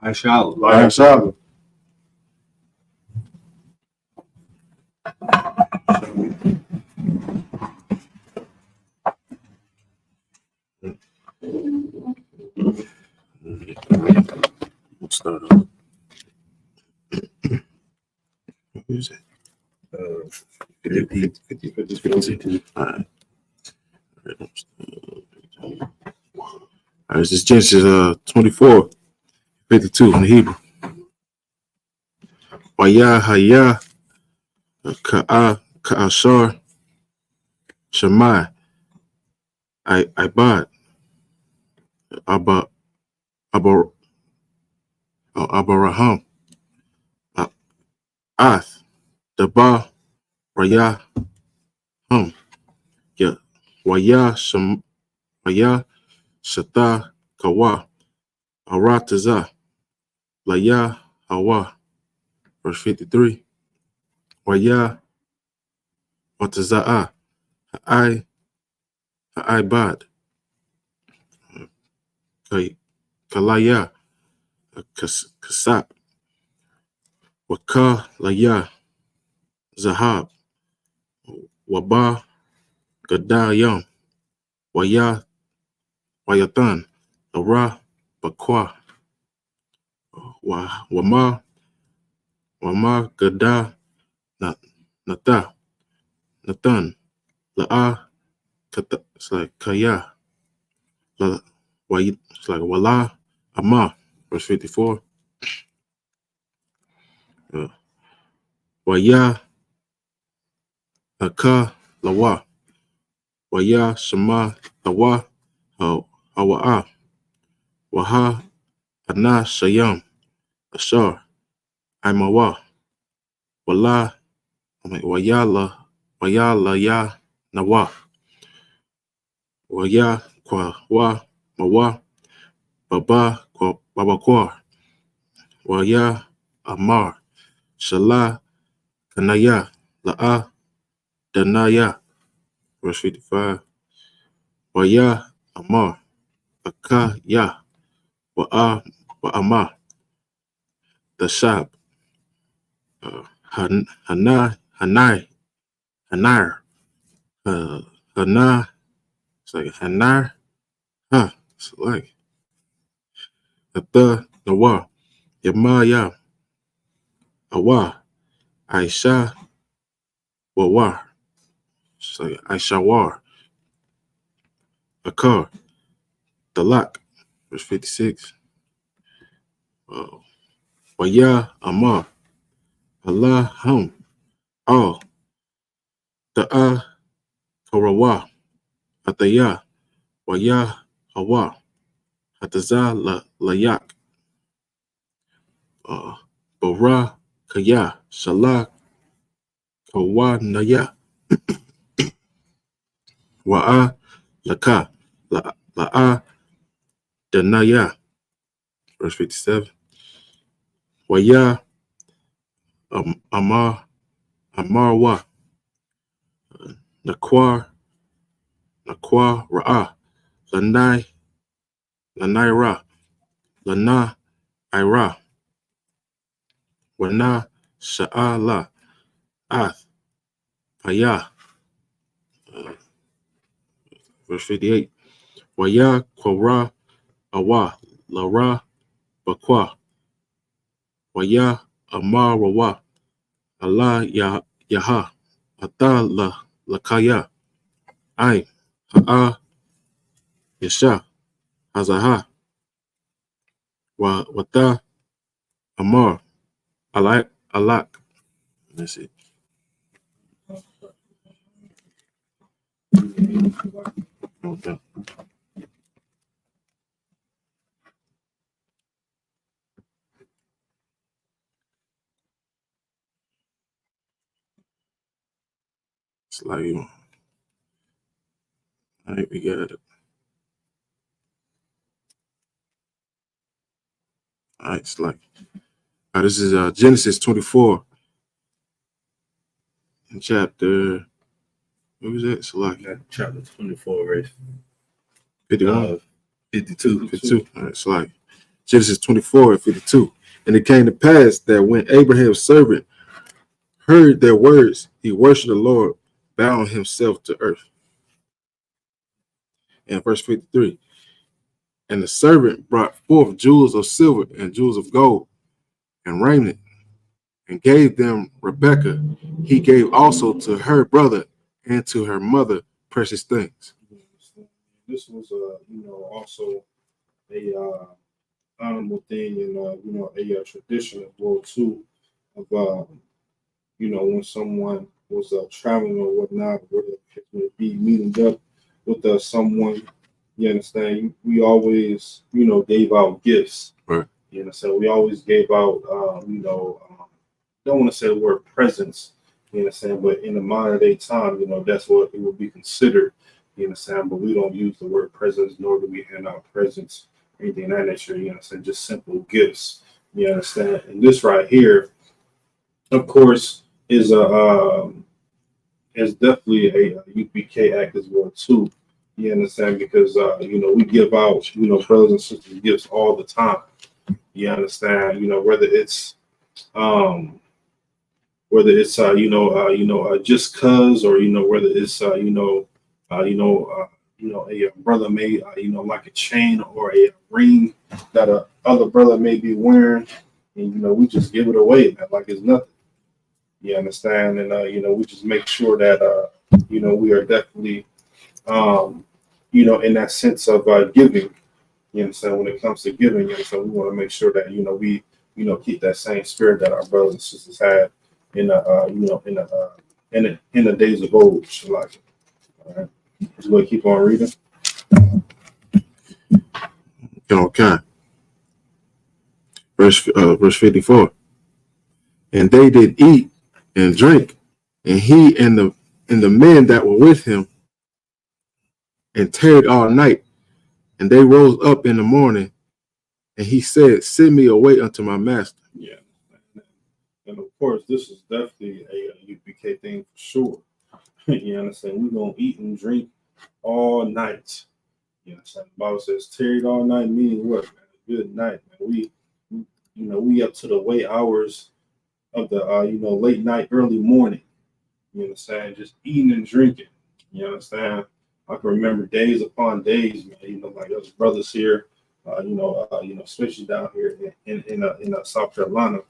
I shall. Like Sabbath. Let's start off. Who's it? 50. All right. This is Genesis 24, 52 in the Hebrew. Waya haya ka'ashar Shemai Ibad Abaraham Ath Daba Raya Hum Waya Shata Kawa Arataza Laya Hawa. Verse 53. Waya Wataza'a Ha'ibad Kalaya Kasat Waka Laya Zahab Waba Gadayam Wayatan Ara Bakwa Wama Gada Nata Nathan La'a Kata. It's like Kaya. It's like Wala Ama. Verse 54. Waya Aka Lawa Waya Shema Tawa Hawa'a Waha Ana Shayam Ashar Imawa Wayala Ya Nawa Waya Kwa Mawa Baba Kwa Waya Amar Shala Kanaya La'a Danaya. Verse 55. Waya Amar Akaya Wa'ama Dashab Hanai Hanar Hana. It's like Hanar. It's like Ata Nawa Yamaya Awa Aisha Wawar. It's like Aisha War Akar Dalak. Verse 56. Waya Amar Allah Hum All Da'a Karawa Ataya Waya Hawa Hataza Layak Bara Kaya Shalak Kawanaya Wa'a Laka La'a Danaya. Verse 57. Waya Amarwa Nakwa Ra'a Lanai Ra Lana Ira Wana Sha'ala Ath Paya. Verse 58. Waya Kwara Awa Lara Bakwa Waya Amarawa Allah Yaha Ata Lakaya Ai Ha'a Yasha Hazaha Wata Amar Alak. That's it. Okay. It's like, all right, we got it. All right, it's like, this is Genesis 24, in chapter, what was that? It's like Chapter 24, verse 51. 52. 52. All right, it's like Genesis 24 and 52. And it came to pass that when Abraham's servant heard their words, he worshiped the Lord, bowing himself to earth. And verse 53. And the servant brought forth jewels of silver and jewels of gold and raiment, and gave them Rebekah. He gave also to her brother and to her mother precious things. This was, also a honorable thing and, a tradition as well, too, of, when someone was traveling or whatnot, whether it may be meeting up with someone, you understand, we always, gave out gifts. Right. You understand, we always gave out, don't want to say the word presents, you understand, but in the modern day time, that's what it would be considered, You understand? But we don't use the word presents, nor do we hand out presents, anything of that nature. You understand? Just simple gifts. You understand? And this right here, of course, is definitely a UPK act as well too. You understand? Because we give out brothers and sisters gifts all the time. You understand? Um, whether it's just cuz, or whether it's a brother may like a chain or a ring that a other brother may be wearing, and we just give it away, man, like it's nothing. You understand? And we just make sure that we are definitely in that sense of giving. You understand? When it comes to giving, so we want to make sure that we keep that same spirit that our brothers and sisters had in the days of old. Like, all right, just going to keep on reading. Okay. Verse 54. And they did eat and drink, and he and the men that were with him, and tarried all night. And they rose up in the morning, and he said, send me away unto my master. Yeah. And of course, this is definitely a UPK thing for sure. You understand? We're going to eat and drink all night. You understand? The Bible says, tarried all night, meaning what, man? Good night, man. We up to the wee hours of the, late night, early morning. You understand? Just eating and drinking. You understand? I can remember days upon days, man. Like us brothers here, especially down here in South Carolina.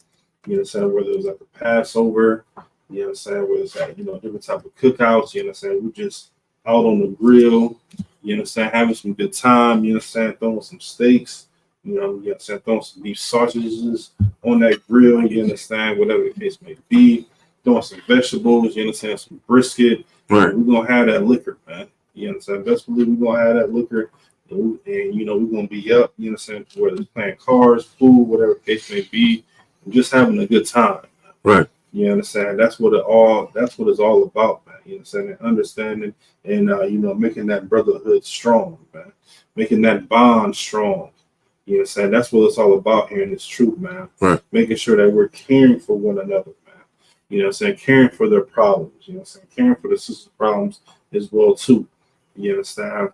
You understand? Whether it was like a Passover, you understand? Whether it's like different type of cookouts. You understand? We're just out on the grill. You understand? Having some good time. You understand? Throwing some steaks. You understand? Throwing some beef sausages on that grill. You understand? Whatever the case may be. Throwing some vegetables. You understand? Some brisket. Right. We're gonna have that liquor, man. You understand? Best believe we're gonna have that liquor, and we're gonna be up. You understand? Whether it's playing cards, food, whatever the case may be, and just having a good time. Right. You understand? That's what it's all about, man. You understand? And understanding and making that brotherhood strong, man. Making that bond strong. You understand? That's what it's all about here in this truth, man. Right. Making sure that we're caring for one another, man. You know what I'm saying? Caring for their problems. You know what I'm saying? Caring for the sisters' problems as well too. You understand?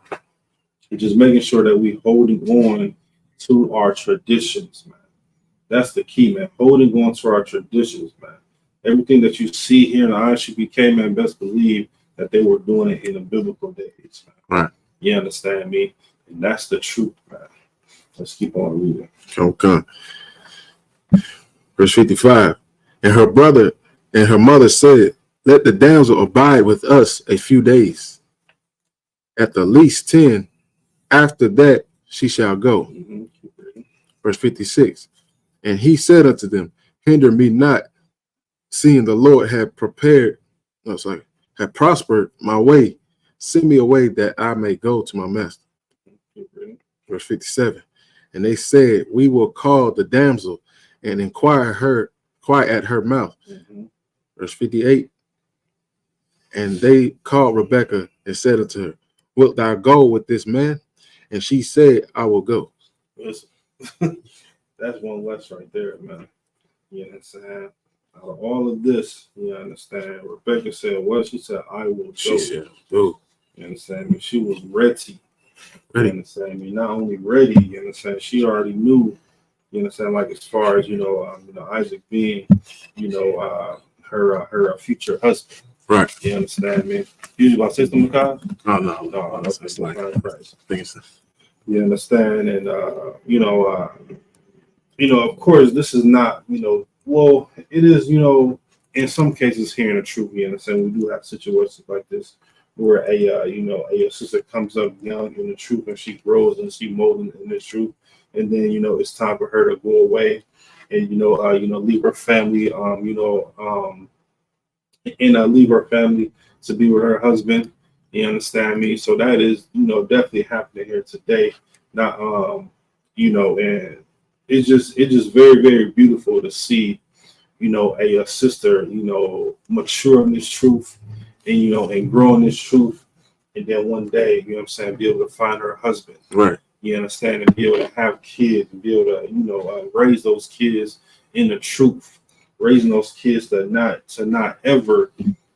And just making sure that we holding on to our traditions, man. That's the key, man. Holding on to our traditions, man. Everything that you see here in the ISUPK, man, best believe that they were doing it in the biblical days, man. Right. You understand me? And that's the truth, man. Let's keep on reading. Okay. Verse 55. And her brother and her mother said, let the damsel abide with us a few days. At the least 10, after that she shall go. Mm-hmm. Verse 56. And he said unto them, hinder me not, seeing the Lord had prospered my way. Send me away that I may go to my master. Verse 57. And they said, we will call the damsel and inquire at her mouth. Mm-hmm. Verse 58. And they called Rebekah and said unto her, wilt thou go with this man? And she said, I will go. Listen, that's one less right there, man. You understand? Out of all of this, you understand? Rebecca said, what? She said, I will go. She said, go. You understand me? She was ready. Ready. You understand me? Not only ready, you understand, she already knew, you understand, like as far as, Isaac being, her future husband. Right. You understand me? You about to say something, Kyle? No. It's like, Christ. You understand? And, of course, this is not, well, it is, in some cases here in the truth, you understand, we do have situations like this where a sister comes up young in the truth and she grows and she molds in this truth. And then, it's time for her to go away and, leave her family, leave her family to be with her husband. You understand me? So that is, definitely happening here today. Not, and it's just very, very beautiful to see, a sister, mature in this truth and, and grow in this truth, and then one day, you know what I'm saying, be able to find her husband. Right. You understand, and be able to have kids, and be able to, raise those kids in the truth, raising those kids to not ever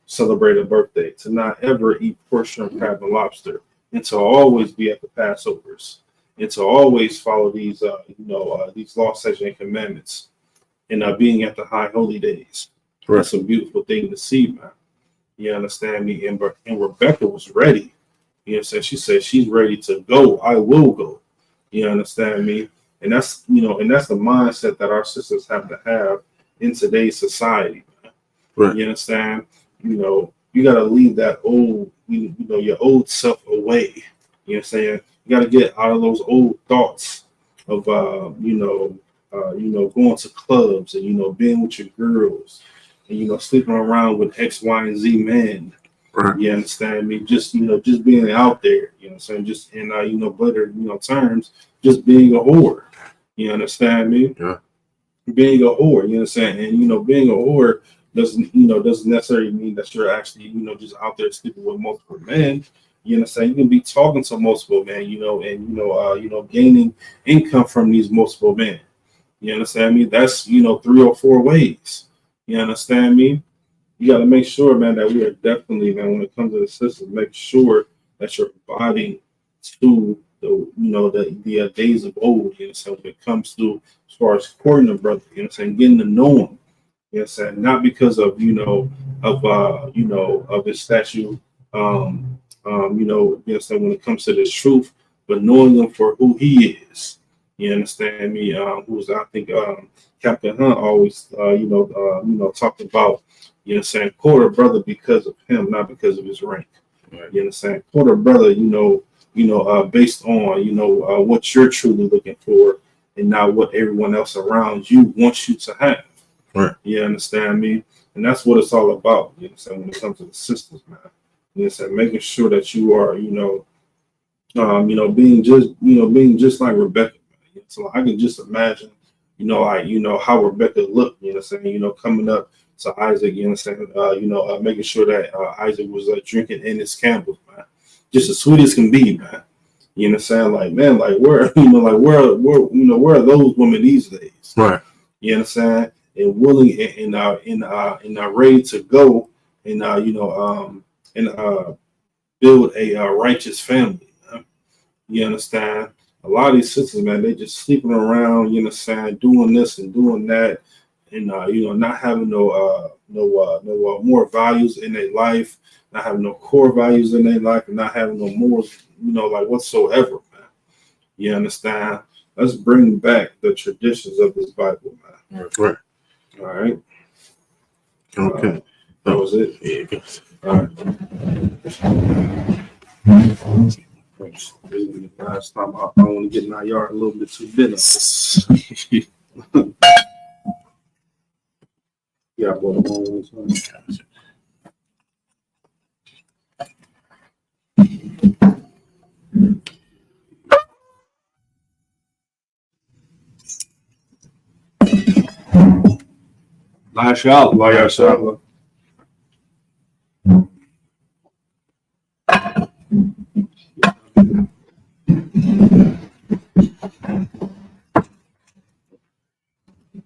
celebrate a birthday, to not ever eat pork, shrimp, crab, and lobster, and to always be at the Passovers, and to always follow these law, statutes, and commandments, and being at the high holy days. Right. That's a beautiful thing to see, man. You understand me? And Rebecca was ready. You know what I'm saying? She said she's ready to go. I will go. You understand me? And that's the mindset that our sisters have to have in today's society. Man. Right. You understand? You gotta leave that old, your old self away. You know what I'm saying? You gotta get out of those old thoughts of going to clubs and being with your girls and sleeping around with X, Y, and Z men. Right. You understand me? Just being out there, you know what I'm saying? Just in better, terms, just being a whore. You understand me? Yeah. Being a whore, you understand? And being a whore doesn't necessarily mean that you're actually, just out there sleeping with multiple men. You understand? You can be talking to multiple men, and gaining income from these multiple men. You understand me? That's 3 or 4 ways. You understand me? You got to make sure, man, that we are definitely, man, when it comes to the system, make sure that you're abiding to the days of old. You know, so when it comes to as far as courting a brother, you know, what I'm saying, getting to know him. You know, what I'm saying, not because of of his statue, so when it comes to this truth, but knowing him for who he is. You understand me? Who's I think Captain Hunt always talked about. You know what I'm saying? Court a brother because of him, not because of his rank. Right. You understand? Court a brother, based on, what you're truly looking for and not what everyone else around you wants you to have. Right. You understand me? And that's what it's all about. You understand? When it comes to the systems, man. You understand? Making sure that you are, being just like Rebecca. Man. So I can just imagine, how Rebecca looked, you know what I'm saying, coming up to Isaac, you know what I'm saying, making sure that Isaac was drinking in his Campbell, man. Just as sweet as can be, man. You know what I'm saying? Like, man, like where are those women these days? Right. You know what I'm saying? And willing and ready to go and build a righteous family. Man. You understand? A lot of these sisters, man, they just sleeping around, you know what I'm saying, doing this and doing that, and not having no more values in their life, not having no core values in their life, and not having no morals, like whatsoever, man. You understand? Let's bring back the traditions of this Bible, man. Right. All right. Okay. That was it. Yeah. All right. Last time I want to get in our yard a little bit too bitter. Yeah, I bought a long one. Last shot. Lawyer Shabba.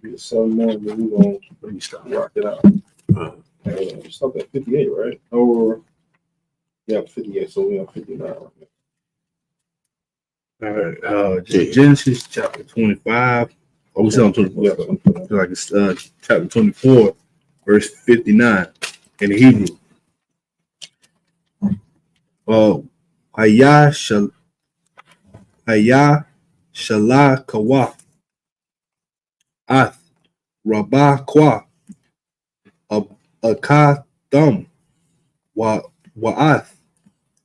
Get 7 more, and then we're going to rock it out. Stop at 58, right? Or, yeah, 58, so we're on 59 right now. All right. Genesis chapter 25. Oh, we still on 24. Yeah, like it's chapter 24, verse 59 in the Hebrew. Haya shala kawa ath rabah kwa akatham wa'ath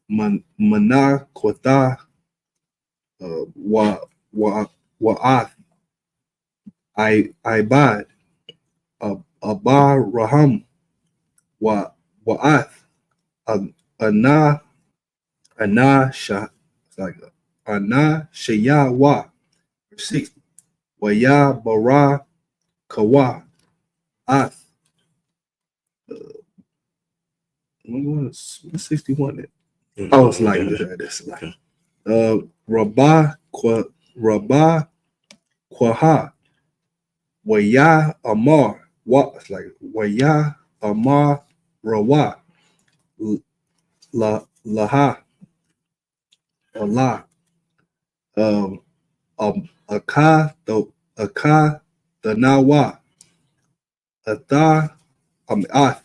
mana kota wa'ath ibad abaraham wa'ath ana shayawa 60 waya bara kawa ath 61 Oh, it's like this. Like, Rabah Kwaha Waya Amar. What? It's like Waya Amar Rawa Laha Allah. Aka the Nawa Ata Ath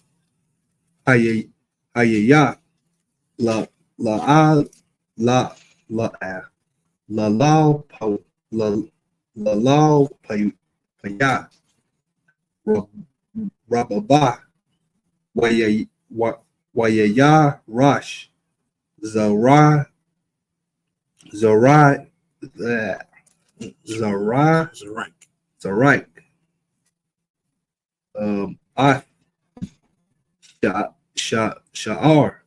Hayya La La La La La Lao La La Lao Paya Rababa Wayaya Rosh Zara Zara Zara Zarak Ath Sha'ar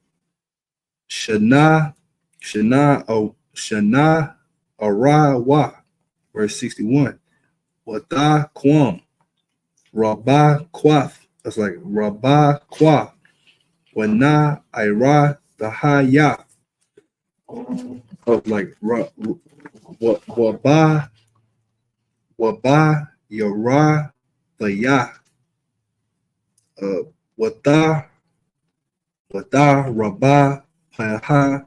Shana Arawa, verse 61. Wata Kwam Rabba Kwaf. That's like Rabba Kwaf. Wana Ira Dahaya. Like Waba Yara Daya. Wata Rabba Paha.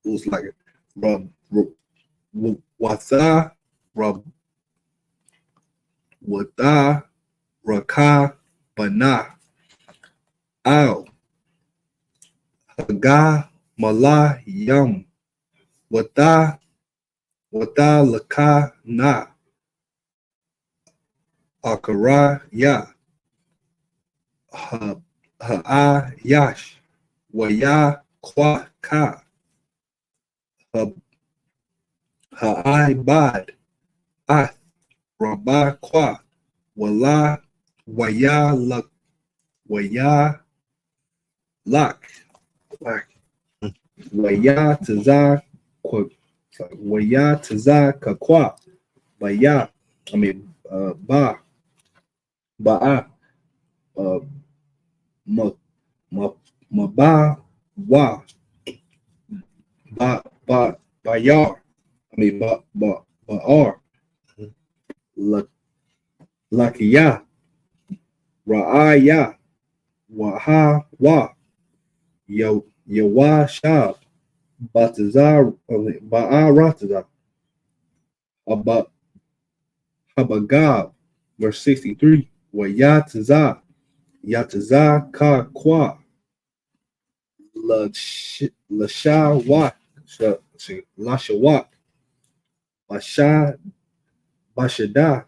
It was like Wata Wata Raka Bana Al Haga Mala Yum Wata Laka Na Akara Ya Ha Yash Waya Kwa Ka Ha Bad Ath Rabba Kwa Wala Waya Lak Waya Lak Waya Taza Waya Taza Kakwa Baya I mean Ba'a Maba Wa Bayar I mean Ba'ar Lakiya Ra'aya Waha Wa Yawa Shab Batazar Ba'aratazar Habagab, verse 63. Wa Yataza Ka Kwa Lashawat Lashawat Bashada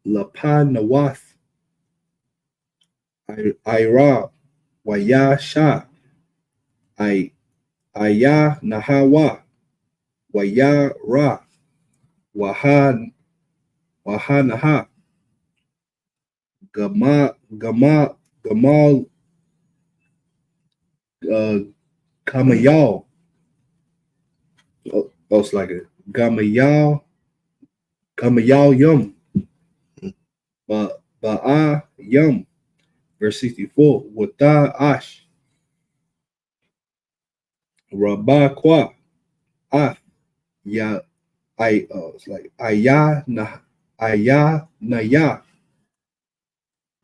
Lapanawath Ira Waya Shah Aya Nahawa Waya Ra Wahanaha Gamal Kamayal. It's like a Gamayal Yum Ba'a Yum, verse 64. Wata Ash Rabba Kwa Af Ya it's like Aya Naya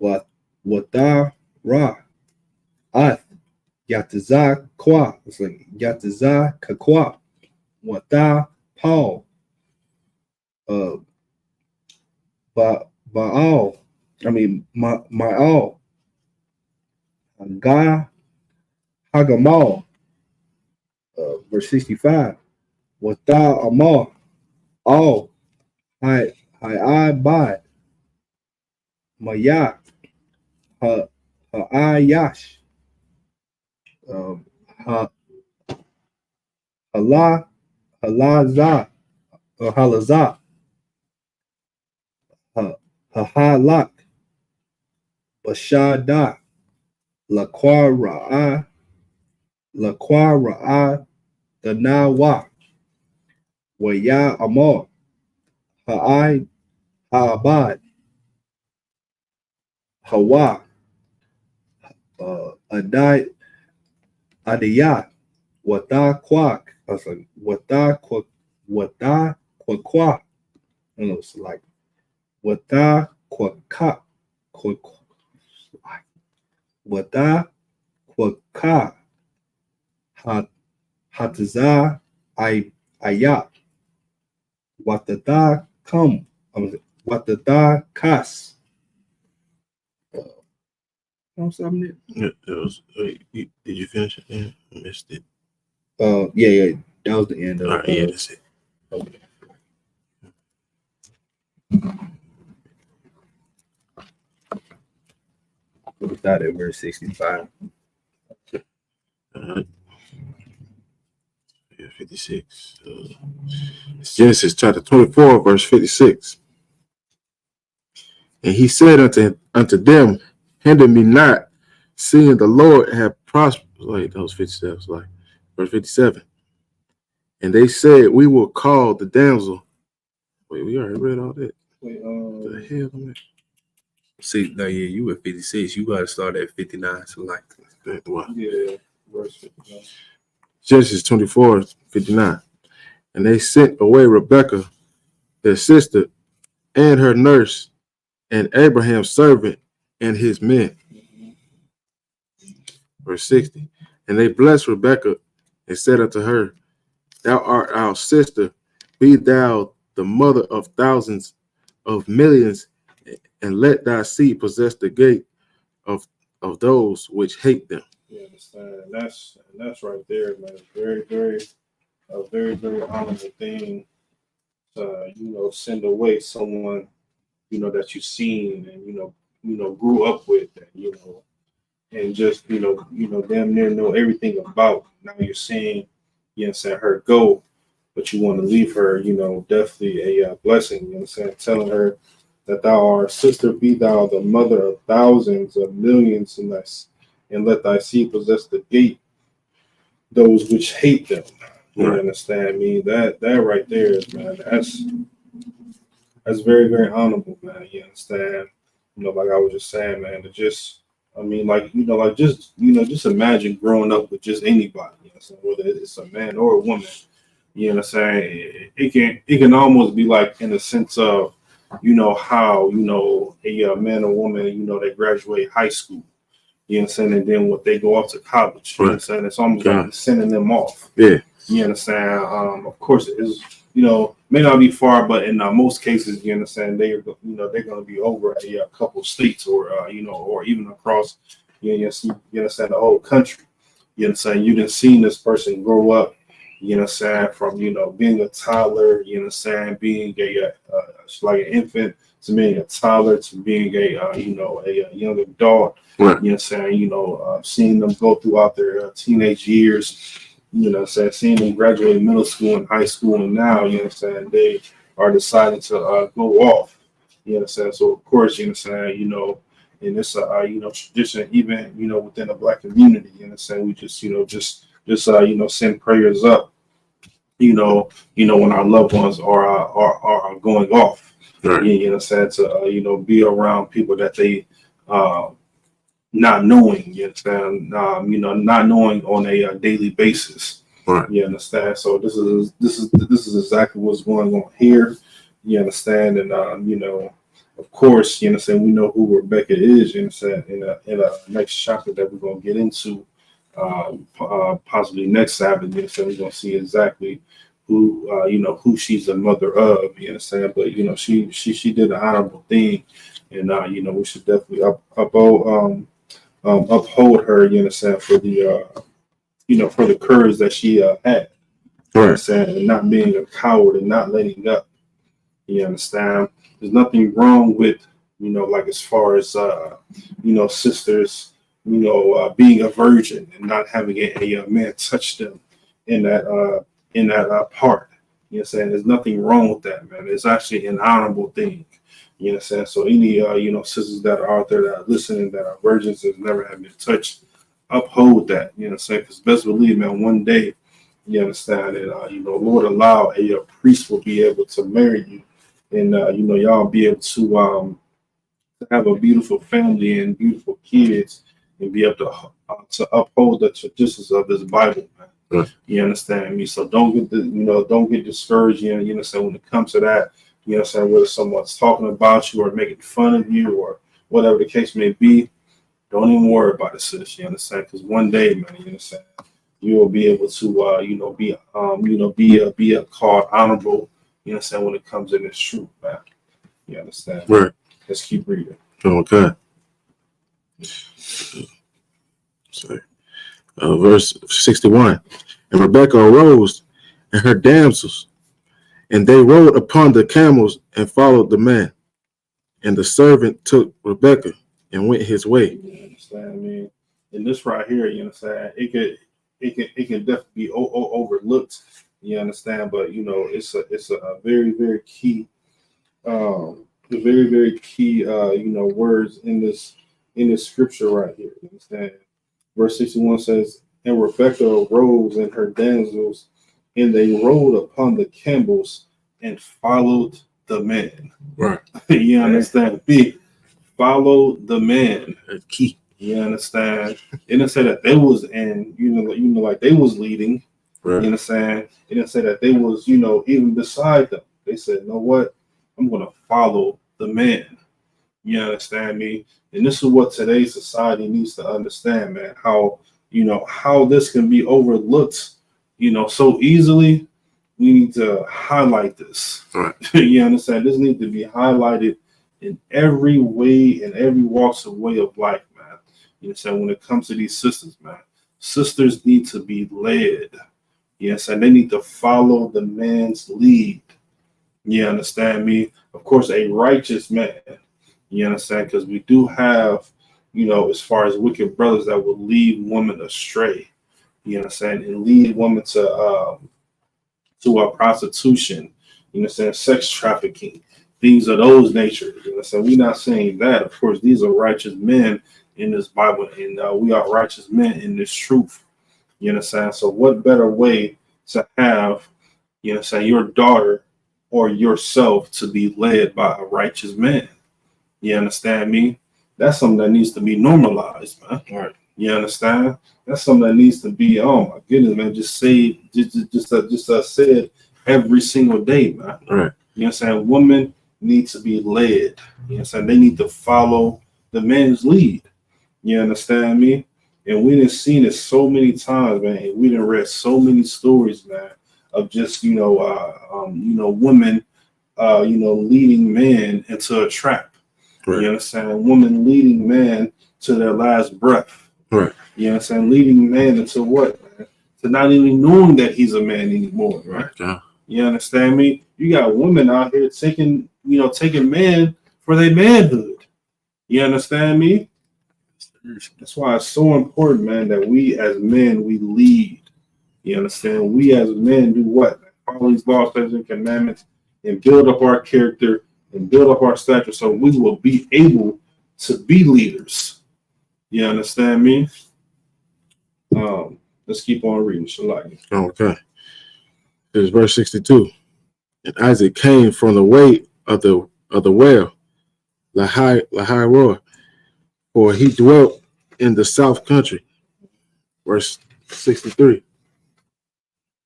Wata Ra Ath Yataza Kwa. It's like Yataza Kakwa Wata Paul Baal. I mean Ma'al Hagamal, verse 65. Wata Amal All Hi Bad Maya Ayash Ha Halazah Halazah Halak Bashada Laqua Ra'a Danawa Waya Amor Ha'abad Hawa Adiyah Wata Kwak. I was like, Wata Kwa. I don't know, it's like Wata Kwaka. Wata Kwaka. Hataza Ayat. Watata Kam. Watata Kas. Something. It was, did you finish it? Yeah, I missed it. Yeah, that was the end of All right, yeah, that's it. Okay. We start at verse 65. Yeah, 56. It's Genesis chapter 24, verse 56. And he said unto them, hinder me not, seeing the Lord have prospered. Wait, that was 57. It's like verse 57. And they said, we will call the damsel. Wait, we already read all that. Wait, The hell, man. See, no, yeah, you at 56. You got to start at 59. So, like, What? yeah, verse 59. Genesis 24, 59. And they sent away Rebekah, their sister, and her nurse, and Abraham's servant, and his men. Verse 60. And they blessed Rebekah and said unto her, thou art our sister, be thou the mother of thousands of millions, and let thy seed possess the gate of those which hate them. You understand? And that's right there, man. Very, very honorable thing to, send away someone, that you've seen and, grew up with, and, and just, damn near know everything about. Now you're seeing, her go, but you want to leave her, definitely a blessing, telling her that thou art sister, be thou the mother of thousands of millions, and let thy seed possess the gate, those which hate them. You understand me? That right there, man, that's very, very honorable, man. You understand? Like I was just saying, man, to just, just imagine growing up with just anybody, whether it's a man or a woman. You know what I'm saying? It can almost be like in the sense of, how, a man or woman, they graduate high school. You know what I'm saying? And then what they go off to college. You know what I'm saying? It's almost like sending them off. Yeah. You understand? Of course, it is, may not be far, but in most cases, you understand, they're going to be over a couple states or, or even across, you understand, the whole country. You understand? You didn't see this person grow up, you know what I'm saying, from, being a toddler, you know what I'm saying, being like an infant to being a toddler to being a young adult, you know what I'm saying, seeing them go throughout their teenage years, you know what I'm saying, seeing them graduate middle school and high school, and now, you know what I'm saying, they are deciding to go off, you know what I'm saying, so of course, you know what I'm saying, in this, tradition, even, within the Black community, you know what I'm saying, we just, send prayers up, when our loved ones are going off. Right. You know what I'm saying? To be around people that they not knowing, you understand? Not knowing on a daily basis. Right. You understand? So this is exactly what's going on here. You understand? And of course, you understand, we know who Rebecca is, you understand, in a next chapter that we're gonna get into. Possibly next Sabbath, you understand, we're gonna see exactly who who she's the mother of, you understand. But she did an honorable thing, and we should definitely uphold her, you understand, for the for the courage that she had, you understand, and not being a coward and not letting up. You understand? There's nothing wrong with, like as far as sisters, being a virgin and not having a man touch them in that part. You know what I'm saying? There's nothing wrong with that, man. It's actually an honorable thing. You know what I'm saying? So any sisters that are out there that are listening, that are virgins that never have been touched, uphold that. You know what I'm saying? Because best believe, man, one day, you understand, and Lord allow a priest will be able to marry you, and y'all be able to have a beautiful family and beautiful kids, and be able to uphold the traditions of this Bible, man. Right. You understand me? So don't get discouraged. You understand when it comes to that. You understand whether someone's talking about you or making fun of you or whatever the case may be. Don't even worry about it, sis. You understand? Because one day, man, you understand, you will be able to, be called honorable. You understand when it comes in this truth, man. You understand? Right. Let's keep reading. Okay. So, verse 61. And Rebekah arose and her damsels, and they rode upon the camels and followed the man. And the servant took Rebekah and went his way. You understand? I mean, and this right here, you understand, it can definitely be overlooked. You understand? But it's a very, very key very key words in this scripture right here. You understand? Verse 61 says, and Rebekah arose and her damsels, and they rode upon the camels and followed the man. Right. You understand? Follow the man. That's key. You understand? It didn't say that they was like they was leading. Right. You understand? It didn't say that they was, even beside them. They said, you know what? I'm gonna follow the man. You understand me? And this is what today's society needs to understand, man. How this can be overlooked, so easily. We need to highlight this. Right. You understand? This needs to be highlighted in every way, in every walks of way of life, man. You understand? When it comes to these sisters, man, sisters need to be led. Yes, and they need to follow the man's lead. You understand me? Of course, a righteous man. You understand? Because we do have, as far as wicked brothers that will lead women astray. You understand? And lead women to prostitution. You understand? Sex trafficking. Things of those nature. You understand? We're not saying that. Of course, these are righteous men in this Bible, and we are righteous men in this truth. You understand? So what better way to have, your daughter or yourself to be led by a righteous man? You understand me? That's something that needs to be normalized, man. All right. You understand? That's something that needs to be, oh my goodness, man, just said every single day, man. All right. You understand? Women need to be led. You understand? They need to follow the man's lead. You understand me? And we done seen it so many times, man. And we done read so many stories, man, of just women leading men into a trap. Right. You understand? Women leading men to their last breath. Right. You understand? Leading men into what, man? To not even knowing that he's a man anymore, right? Yeah. You understand me? You got women out here taking men for their manhood. You understand me? That's why it's so important, man, that we as men, we lead. You understand? We as men do what? Follow these laws, statutes, and commandments and build up our character and build up our stature so we will be able to be leaders. You understand me? Let's keep on reading. Shalai. Okay. It's verse 62. And Isaac came from the way of the well, Lahai, for he dwelt in the south country. Verse 63.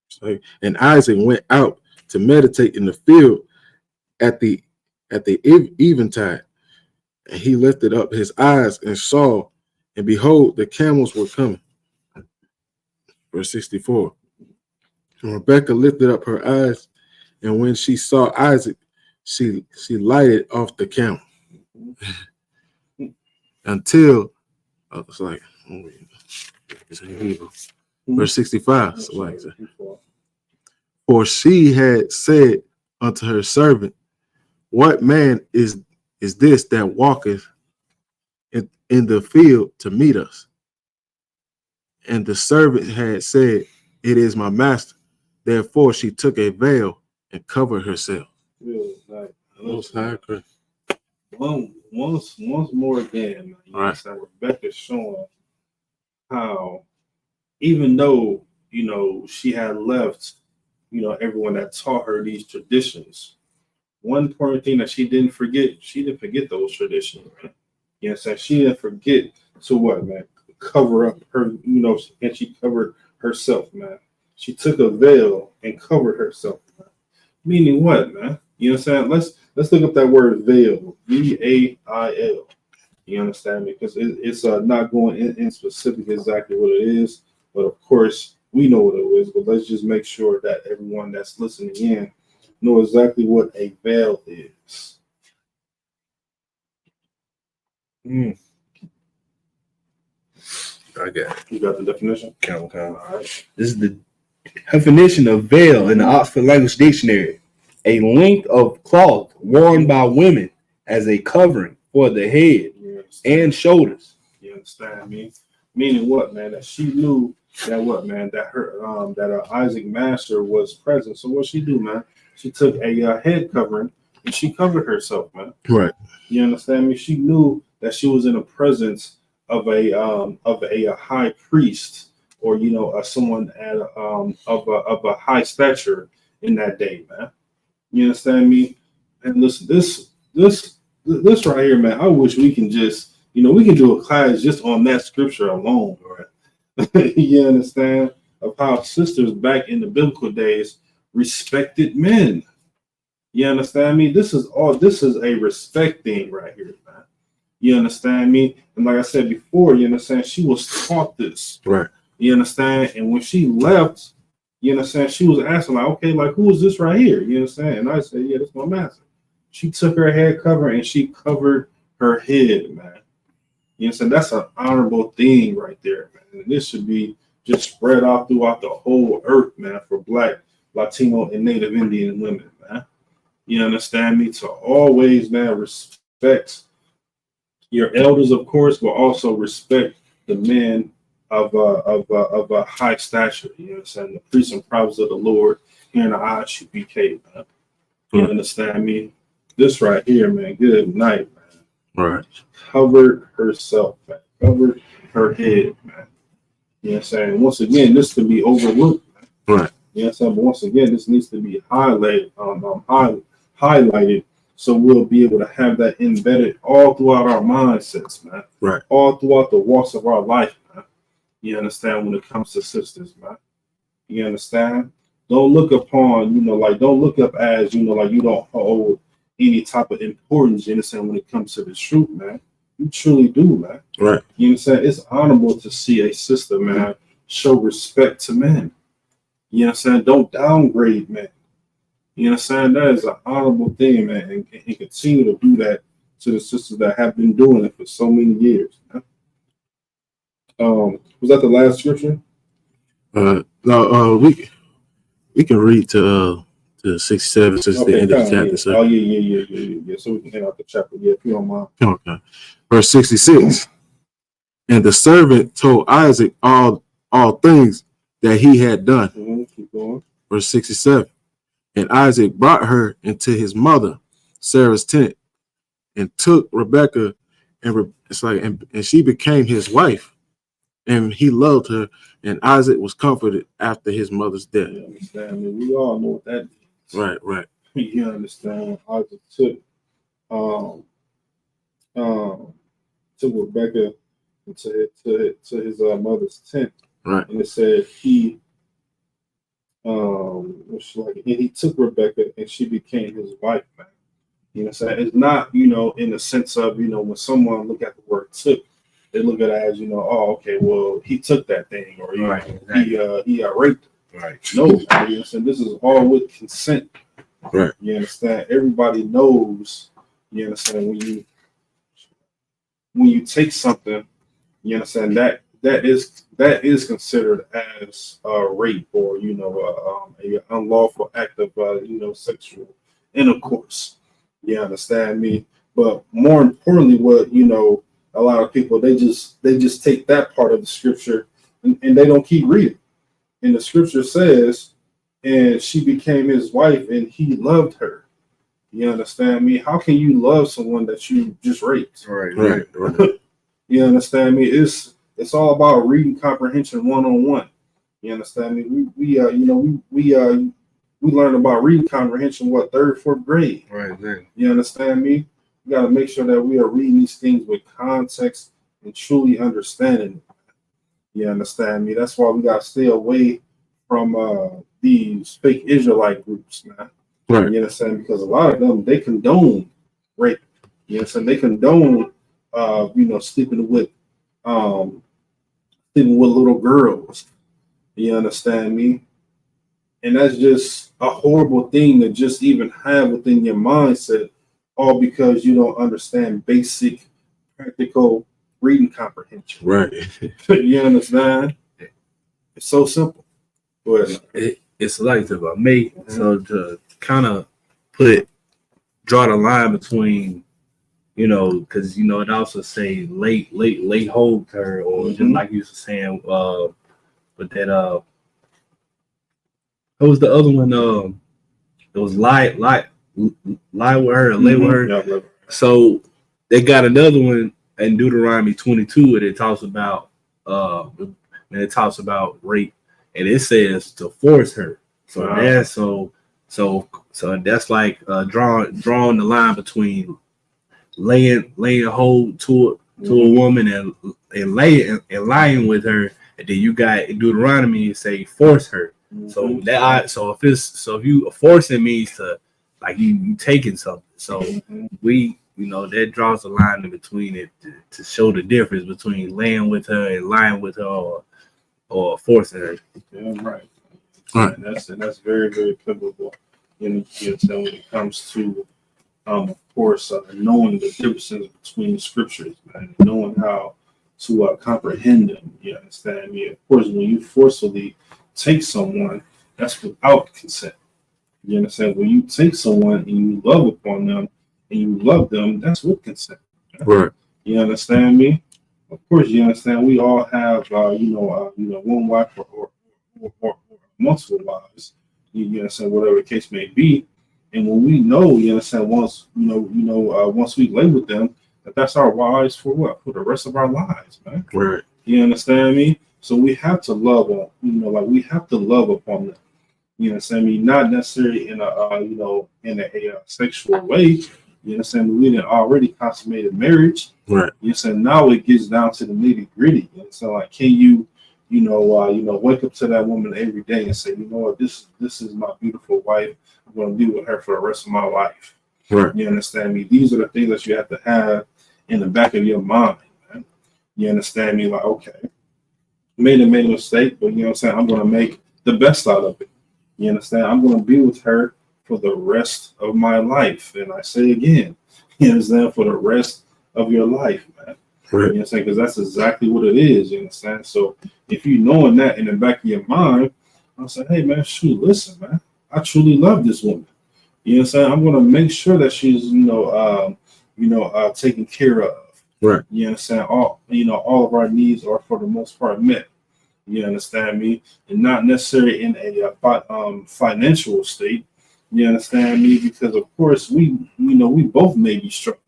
So, and Isaac went out to meditate in the field at the eventide, and he lifted up his eyes and saw, and behold, the camels were coming. Verse 64. And Rebekah lifted up her eyes, and when she saw Isaac, she lighted off the camel until it's like it's in Hebrew. Verse 65. So like, for she had said unto her servant, what man is this that walketh in the field to meet us? And the servant had said, it is my master. Therefore she took a veil and covered herself. Once more again, you understand, Rebecca's showing how, even though she had left everyone that taught her these traditions, one important thing that she didn't forget those traditions, man. You understand? She didn't forget to what, man? Cover up her, and she covered herself, man. She took a veil and covered herself. Meaning what, man? You know what I'm saying? Let's look up that word veil. V-A-I-L. You understand me? Because it's not going in specific exactly what it is, but of course we know what it is. But let's just make sure that everyone that's listening in know exactly what a veil is. I got it. You got the definition? Count. All right. This is the definition of veil in the Oxford Language Dictionary: a length of cloth worn by women as a covering for the head and shoulders. You understand me? Meaning what, man? That she knew that what, man? That her Isaac Master was present. So what she do, man? She took a head covering and she covered herself, man. Right. You understand me? She knew that she was in the presence of a high priest, or someone at of a high stature in that day, man. You understand me? And listen, this right here, man. I wish we can just we can do a class just on that scripture alone, right? You understand of how sisters back in the biblical days respected men. You understand me? This is a respect thing right here, man. You understand me? And like I said before, you understand, she was taught this. Right. You understand? And when she left, you understand, she was asking, like, okay, like, who is this right here? You understand? And I said, yeah, that's my master. She took her head cover and she covered her head, man. You understand? That's an honorable thing right there, man. And this should be just spread out throughout the whole earth, man, for Black, Latino, and Native Indian women, man. You understand me? To always, man, respect your elders, of course, but also respect the men of a high stature. You understand? The priests and prophets of the Lord here in the ISUPK, man. You understand me? This right here, man. Good night, man. Right. Covered herself, man. Covered her head, man. You know what I'm saying? Once again, this can be overlooked, man. Right. You know what I'm saying? But once again, this needs to be highlighted, so we'll be able to have that embedded all throughout our mindsets, man. Right. All throughout the walks of our life, man. You understand? When it comes to sisters, man. You understand? Don't look upon, don't look up as, like you don't hold any type of importance, you understand, when it comes to the truth, man. You truly do, man. Right. You understand? It's honorable to see a sister, man, show respect to men. You understand? Don't downgrade men. You understand? That is an honorable thing, man, and continue to do that to the sisters that have been doing it for so many years. Man. Was that the last scripture? No, we can read to 67 since the end of the chapter. Yeah. So. Oh, yeah. So we can hand out the chapter, yeah, if you don't mind. Okay. Verse 66. And the servant told Isaac all things that he had done. Mm-hmm. Keep going. Verse 67. And Isaac brought her into his mother Sarah's tent and took Rebekah, and she became his wife, and he loved her. And Isaac was comforted after his mother's death. You understand? I mean, we all know what that is. Right. You understand? Isaac took Rebekah into his mother's tent. Right. And it said he he took Rebekah and she became his wife, man. You know what I'm saying? It's not, in the sense of, when someone look at the word took, they look at it as, oh, okay, well, he took that thing, or he raped her. Right. No, you understand? This is all with consent. Right. You understand? Everybody knows, you understand, when you take something, you understand, that is considered as rape, or a unlawful act of sexual intercourse. You understand me? But more importantly, what a lot of people, they just take that part of the scripture and they don't keep reading. And the scripture says, and she became his wife and he loved her. You understand me? How can you love someone that you just raped? Right. You understand me? It's all about reading comprehension one-on-one. You understand me? We learn about reading comprehension, third, fourth grade. Right. You understand me? We got to make sure that we are reading these things with context and truly understanding. You understand me? That's why we got to stay away these fake Israelite groups, man. Right. You understand? Because a lot of them, they condone rape. You understand? They condone, sleeping with little girls. You understand me? And that's just a horrible thing to just even have within your mindset, all because you don't understand basic, practical reading comprehension. Right. You understand? It's so simple. Go ahead. It's like about me. So to kind of draw the line between, because it also say late hold her, or just like you were saying, but that what was the other one? It was lie with her, lay with her. Yeah, So they got another one in Deuteronomy 22, and it talks about rape, and it says to force her. So that's like drawing the line between laying hold to a woman and lying with her, and then you got Deuteronomy say force her. So if you forcing means to like you taking something. So that draws a line in between it to show the difference between laying with her and lying with her or forcing her. Yeah, right. Right. And that's very, very pivotal. When it comes to, of course, knowing the differences between the scriptures, man, knowing how to comprehend them. You understand me? Of course, when you forcefully take someone, that's without consent. You understand? When you take someone and you love upon them and you love them, that's with consent. Right. You understand me? Of course, you understand. We all have, one wife or multiple wives. You understand? Whatever the case may be. And when we know, you understand, once we lay with them, that's our wives for what? For the rest of our lives, man. Right. You understand me? So we have to love on, we have to love upon them. You understand me? Not necessarily in a sexual way. You understand me? We didn't already consummated marriage. Right. You understand? Now it gets down to the nitty gritty. So like, can you, wake up to that woman every day and say, you know what, this is my beautiful wife. I'm going to be with her for the rest of my life. Right. You understand me? These are the things that you have to have in the back of your mind, man. You understand me? Like, okay, made a mistake, but I'm saying, I'm going to make the best out of it. You understand? I'm going to be with her for the rest of my life. And I say again, you understand, for the rest of your life, man. Right. You understand? Because that's exactly what it is. You understand? So if you knowing that in the back of your mind, I'll say, hey, man, shoot, listen, man, I truly love this woman. You know what I'm saying? I'm going to make sure that she's, taken care of. Right. You understand? All of our needs are for the most part met. You understand me? And not necessarily in a financial state. You understand me? Because of course we both may be struggling.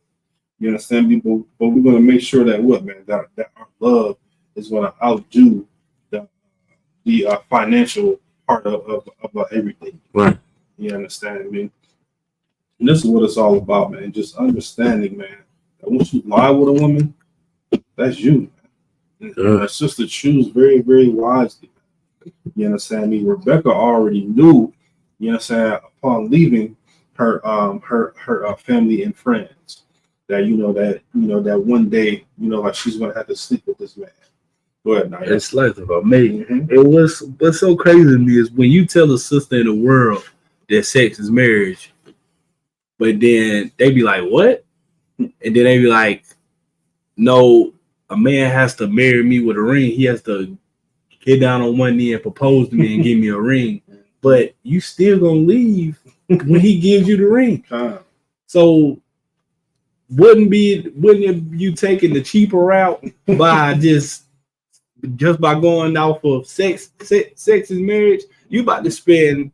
You understand me? But we're going to make sure that that our love is going to outdo the financial part of everything. Right. You understand me? And this is what it's all about, man. Just understanding, man, that once you lie with a woman, that's you. Yeah. That's just to choose very, very wisely. You understand me? Rebecca already knew, you understand, upon leaving her family and friends, that one day, like she's gonna have to sleep with this man. Go ahead, Naya. It's like about me. What's so crazy to me is when you tell a sister in the world that sex is marriage, but then they be like, what? And then they be like, no, a man has to marry me with a ring. He has to get down on one knee and propose to me and give me a ring. But you still gonna leave when he gives you the ring. So wouldn't you taking the cheaper route by just by going off of sex is marriage? You about to spend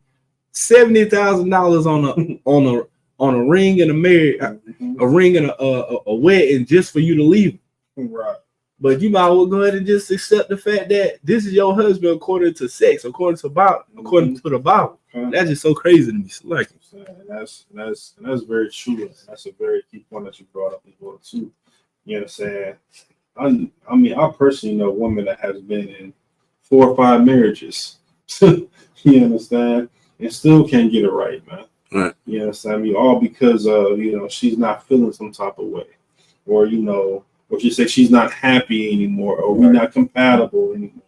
$70,000 on a ring and a ring and a wedding just for you to leave. Right. But you might well go ahead and just accept the fact that this is your husband according to sex, according to the Bible. That's just so crazy to me. So like, and that's very true. And that's a very key point that you brought up as well too. You know what I'm saying? I personally know women that has been in 4 or 5 marriages, You understand? And still can't get it right, man. Right. You understand me? All because of, she's not feeling some type of way. Or, or she say she's not happy anymore, or we're not compatible anymore.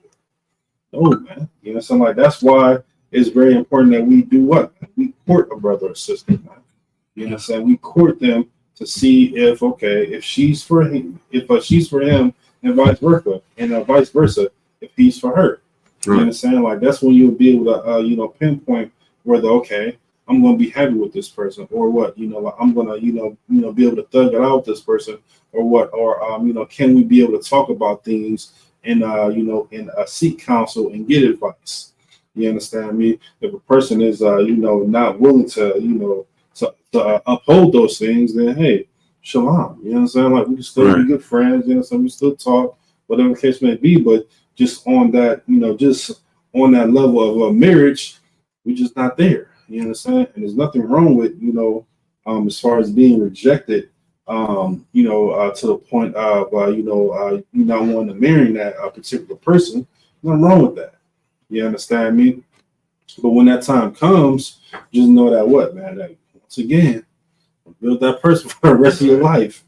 No, man. You know, something like that's why it's very important that we do what? We court a brother or sister, man. You know what I'm saying? We court them to see if she's for him, if she's for him, and vice versa, if he's for her. You understand? Like that's when you'll be able to pinpoint whether I'm gonna be happy with this person, or what, like I'm gonna, be able to thug it out with this person, or what, or can we be able to talk about things and and seek counsel and get advice? You understand me? If a person is not willing to to uphold those things, then hey, shalom. You know what I'm saying? Like we can still be good friends, we still talk, whatever the case may be, but just on that, just on that level of marriage, we're just not there. You understand? And there's nothing wrong with, as far as being rejected, to the point of, you not wanting to marry that particular person. Nothing wrong with that. You understand me? But when that time comes, just know that what, man, that once again, build that person for the rest of your life.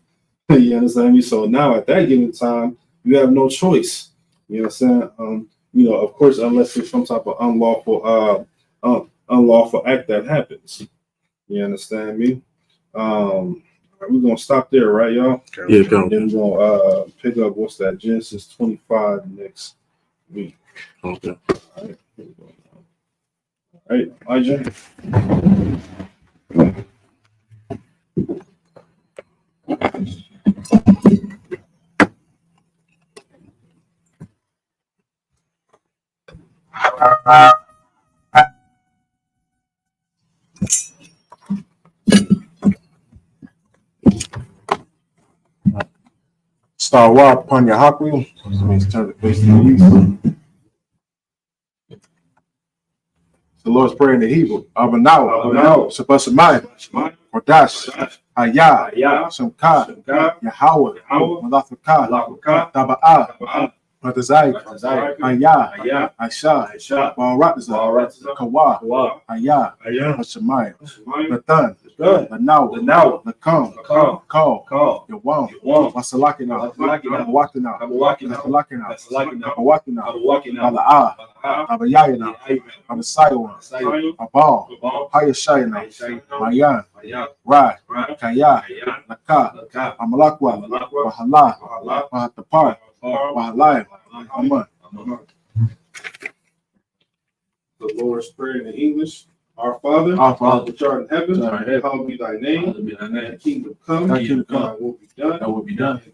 You understand me? So now at that given time, you have no choice. You know what I'm saying? Of course, unless there's some type of unlawful act that happens. You understand me? We're gonna stop there, right, y'all? Yeah, go. Then we're gonna pick up Genesis 25 next week. Okay. All right. Here we go. All right, Elijah. Star Wars upon your hawk wheel. This means turn the face to the east. The Lord's Prayer in the Hebrew. Abanaw. Shabasamai. Kodash. Hayah. Shamka. Yahweh. Malafaka. Taba'ah. Matazai. Hayah. Aisha. Baratza. Kawa. Hayah. Hashamai. Nathan. Now, the come, call, your wong, Masalakina, Wakina, Wakina, Abayayana, Abasayawan, Abal, Hayashayana, Mayan, Rai, Kaya, Naka, Amalakwa, Wahala, Wahatapar, Wahalai, Aman. The Lord's Prayer in English. Our Father, which art in heaven, hallowed be thy name. Thy kingdom come, thy will be done. That will be done in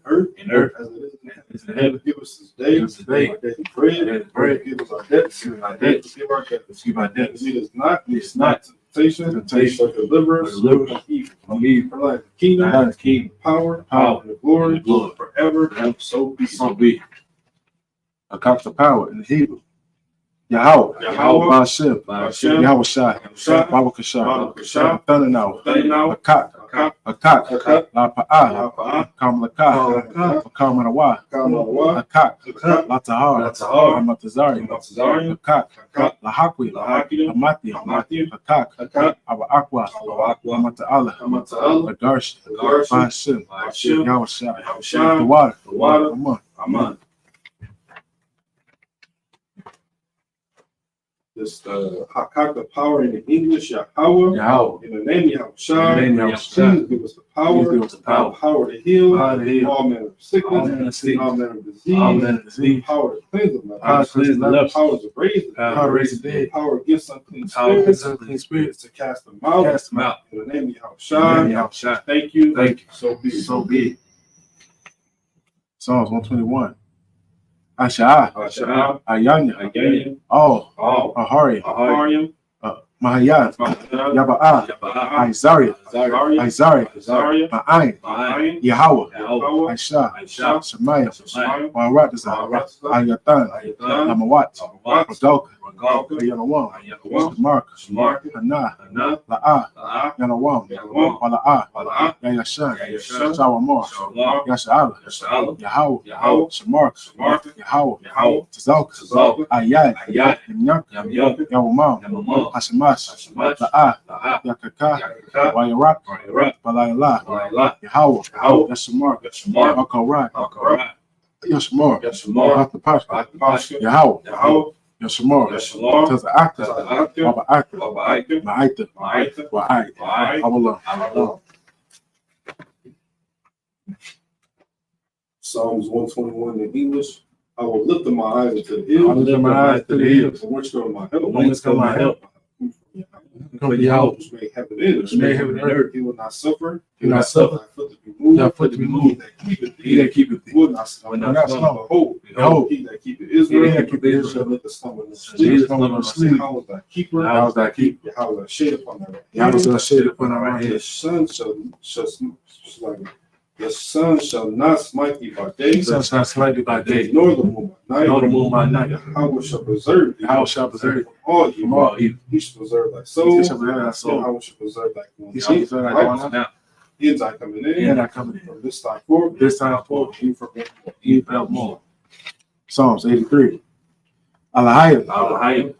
earth as it is in heaven. Give us this day our daily bread. Forgive us our debts. Forgive our debts. Lead us not to temptation, but deliver us from evil. For thy is the kingdom, power, and the glory forever. So be. I got the power in the Hebrew. Yahweh, Ba'ashem, Yahweh Shai, Baruch Kashai, Thundernow, Akak, La'pa'ah, Kamlakah, Kamanawa, Akak, Latahar, Amatazari, Akak, Lahakwi, Amati, Akak, Aba'akwa, Amata'ala, Agarsh, Ba'ashem, Yahweh Shai, the water, Aman. This Hakak, the power in the English, Yahweh. In the name of Yahweh, please give us the power to heal, all manner of sickness, all manner of disease, power to cleanse the power to raise the dead, power against unclean spirits, to cast them out. In the name of Yahweh, thank you. So be. Psalms 121. Asha'ah, Ayanya, Ahari, Mahayat, Yaba'ah, Isaiah, Ma'ayin, Yahweh, Aisha, Shemaiah, Baratza, Ayatan, Lamawat, Radoka, Magalka, Yanawam, Shamarka, Hana, La'a, Yanawam, Wala'a, Yayashan, Shawamar, Yasha'ala, Yahweh, Shamarka, Yahweh, Tazalka, Ayat, Yamyak, Yawamam, Hashemash, La'a, Yakaka, Wayarak, Balayala, Yahweh, Yashamar, Akarat, Yashamar, Atapasha, Yahweh, Yashamar, Taza'aka, Baba'aka, Ma'aita, Wa'ai, Aballah. Psalms 121 in English. I will lift up my eyes into the hills. I will lift my eyes to the hills. From which come my help? Whence come my help? Come Yahweh, which made heaven and earth. He will not suffer. He will not suffer. Thy foot to be moved. Thy foot to be moved. He that keepeth thee Will will not slumber. slumber. Behold, he that keepeth Israel, He that keepeth Israel shall not slumber nor Jesus sleep. slumber nor sleep. How is thy keeper? How is thy keeper? Yahweh thy shade upon thy right Yahweh hand. shall shade upon our right The hand. sun the sun shall not smite thee by day, The sun shall not smite thee by day, nor the moon by night. nor the moon by night. Yahweh shall preserve thee. Yahweh shall preserve thee from all from all evil. evil. He shall preserve thy soul. He shall preserve thy soul. Yahweh shall preserve thy going He shall preserve thy going out. in thy coming in. And thy coming in. From this time forth. This time forth. Even from Even evermore. Psalms 83. Alahayim,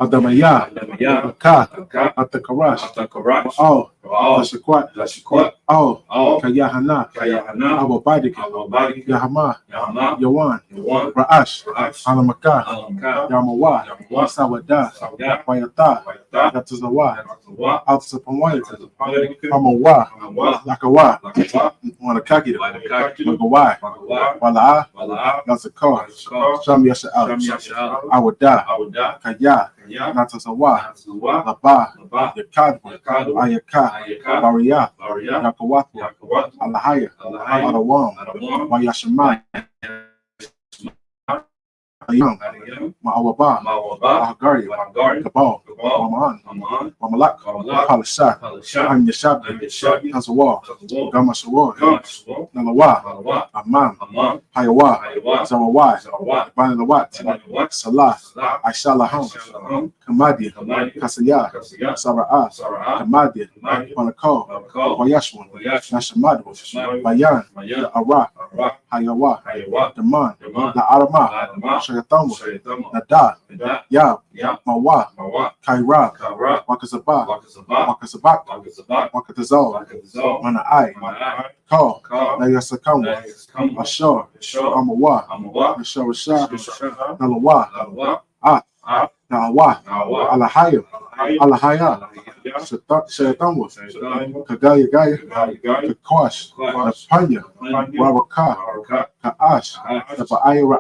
Adamayah, Akah, Atakarash, All, Lashakwat, All, Kayahana, Ababadik, Yahama, Yawan, Ra'ash, Alamakah, Yamawa, Sawada, Wayata, Yatazawa, Altasapamwaya, Amawa, Lakawa, Wanakaki, Magawai, Wala'a, Yazakar, Sham Yasha'al, Awada, Kaya, Natazawa, Laba, Yakadwa, Ayaka, Baria, Yakawatu, Alahaya, Adawam, Wayashama, Ayam, Ma'awaba, Ahagari, Kabal, Waman, Wamalak, Palasha, Anyashab, Hazawa, Gamashawar, Nalawa, Amam, Hayawa, Zawawai, Banalawat, Salah, Aishalaham, Kamadi, Kasaya, Sara'ah, Kamadi, Panakal, Wayashwan, Nashamadu, Bayan, Ara, Hayawa, Daman, Na'arama, Shayatama, Nada, Yab, Mawa, Kaira, Wakazabak, Wakatazal, Mana'ai, Call, Nayasakama, Ashar, Amawa, Nasharashah, Nalawa, Nawa, Alahaya, Shayatama, Kagaya, Kakwash, Napanya, Rabaka, Ka'ash, Ira,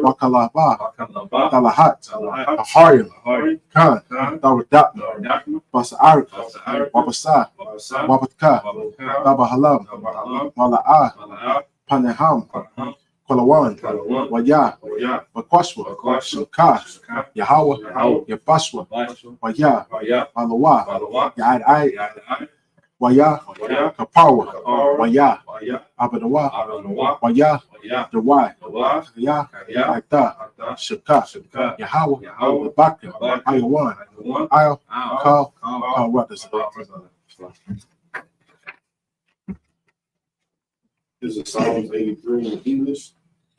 Wakalaba, Talahat, Ahariam, Khan, Dawadat, Basa'arik, Wabasa, Wabatka, Dabahalam, Mala'a, Panaham, Kolawan, Waya, Bakwashwa, Shukah, Yahweh, Yabashwa, Waya, Malawa, Yad Waya, Kapawa, Waya, Abadawa, Waya, Dawai, Kaya, Aita, Shukah, Yahweh, Labaka, Ayawan, I'll call what is it? This is Psalms 83 in English.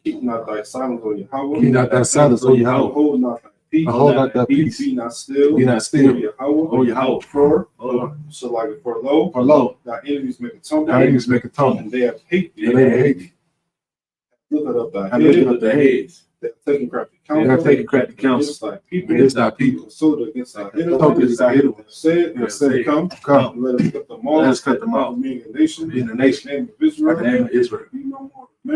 Keep not thy silence, O Yahweh. Keep not thy silence, O Yahweh. Hold not thy peace. Hold not thy peace. Be not still. Be not still. O Yahweh. For lo, thy enemies make a tumble. Thy enemies make a tumble. And they have hate thee. And they hate thee. Lifted up thy I lifted up their heads. They have taken crafty They have counsel. taken crafty counsel. Against thy people. Consulted against thy enemies. They have said, come, Come, let us cut them off. let us cut them off. Being a nation. Being a nation. In the name of Israel. In the name of Israel.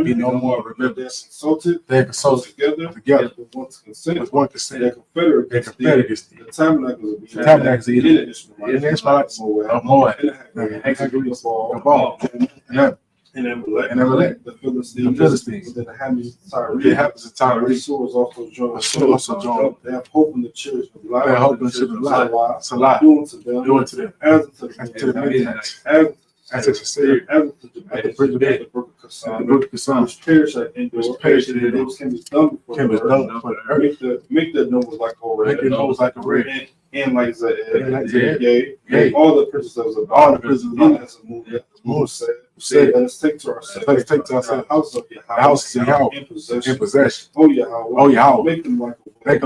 Be no more rebellious. Consulted. They consulted Together. together With one consent. with one They consent. confederate They against confederate against thee. the tabernacles of The tabernacles of Edom. In the Israelites of Moab. And Hagarites Gabal. of Gabal. And Amalek. The Philistines. The Philistines. Within the Hammonds of Tyre. The inhabitants of Tyre. The swords also joined. The sword also joined. They have hope in the children of life. They have hope in the children of life. Salah. Doing to them. Doing to them. As unto And to the the Midianites. as As it is said, at the bridge of the brook of Kassan, which perished at Endor, which perished at Endor, can be done before the earth. Make the nose like a red, make the nose like a red, and like Zed, yea, all the prisoners of all the prisoners of as the moon said, let us take to ourselves, the house of Yahweh, the house of Yahweh in in possession. Oh Yahweh, Oh Yahweh, make them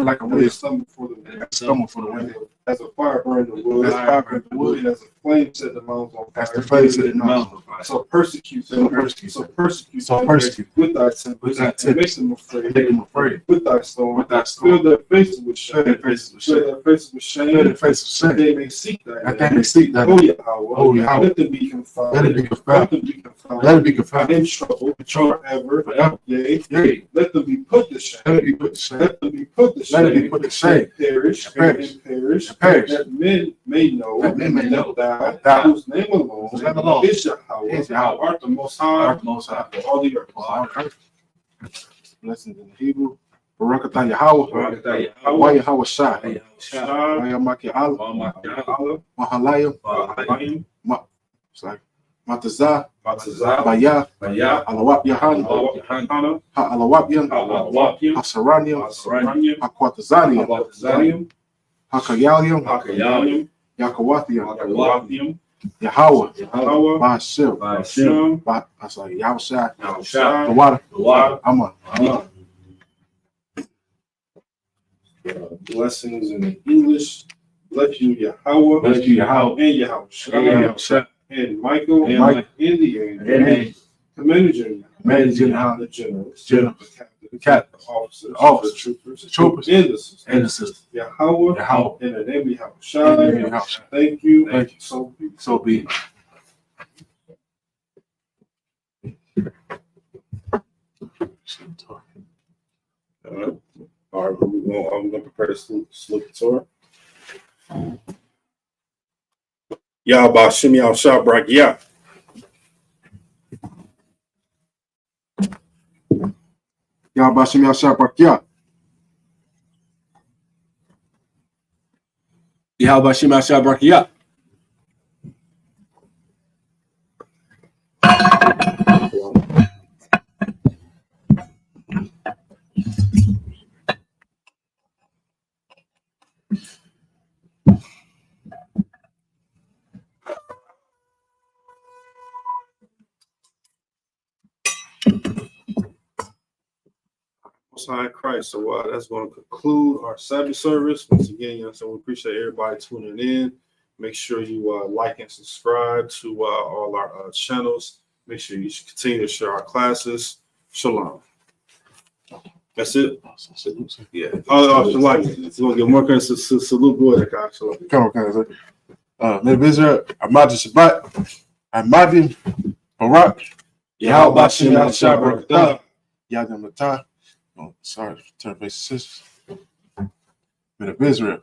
like a wind, stumble for the wind, stumble for the wind. as a fire burn the wood, As fire burn the wood, and as a flame set the mountains on fire. as the flame set the mountains on fire. So persecute them, So persecute with thy tempest, and make them afraid, with thy storm, with thy storm. fill their faces with shame, Fill their faces with fill shame. their faces with shame, Fill their faces with that shame. they may seek thy That they may seek thy Oh name. Yahweh, Oh Yahweh. let them be confounded, Let it be let confounded. them be confounded, Let it be confounded. in trouble, forever, Forever. yea, let them be put to shame, Let it be put to shame. let them be put to shame, Let it be put to shame. and perish, And perish. and perish, And perish. that men may know, That men may know that that thou, whose name alone, whose name alone is Yahweh, is Yahweh, art the most high, art the Most High. of all the earth. All earth. Blessings in Hebrew. Barakatah Yahweh. Barakatah Wa Yahweh Shai. Yahweh. Wa Yamaki Allah. Allah. Mahalayim. It's like Matazah. Batazah, Baya. Baya. Alawap Yahan. Hana, Ha Alawapyan. Alawapyan. Ha Saranium. Saranyam, Ha Quatazanium. Ha Kayalium. Hakayam, Yakawathium. Yakawathium, Yahweh. Yahweh, Ba'ashir. Hashem, That's like Yahweh Shai. Yahushua, The water. The water. Aman. blessings in English. Bless you, Yahweh, Bless you, Yahweh. and Yahushua, Yahushua. and Michael, And Michael. and the angel, And Commander General, Commander General, the generals, the captain, the officers, the officers, the troopers, the troopers, and the sisters. and the sisters. Yahweh, Yahweh. in the name of In the Yahushua, name of Yahushua. thank you, Thank you. so be it. So be it. All right, I'm gonna prepare to salute the Torah. Yahweh Shem Yahushua Brak Yah. Yahweh Shem Yahshua Barakah. Yahweh Shem Yahshua Barakah. Most High Christ. So that's going to conclude our Sabbath service. Once again, so we appreciate everybody tuning in. Make sure you like and subscribe to all our channels. Make sure you continue to share our classes. Shalom. That's it. Yeah. Oh, shalom. It's going to get more kinds of salute. Go ahead, guys. Shalom. Come on, guys. Live Israel. Ahmadi Shabbat. Ahmadi Barak. Yahweh Shem Yahshua Barakah. Yadam Matah. Oh, sorry, turn face sisters. Live Israel.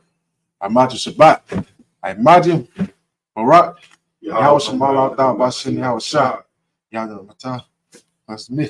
Ahmadi Shabbat. Ahmadi Barak. Yahweh Shem Yahshua Bashem Yahweh Shai. Yadam Matah. That's me.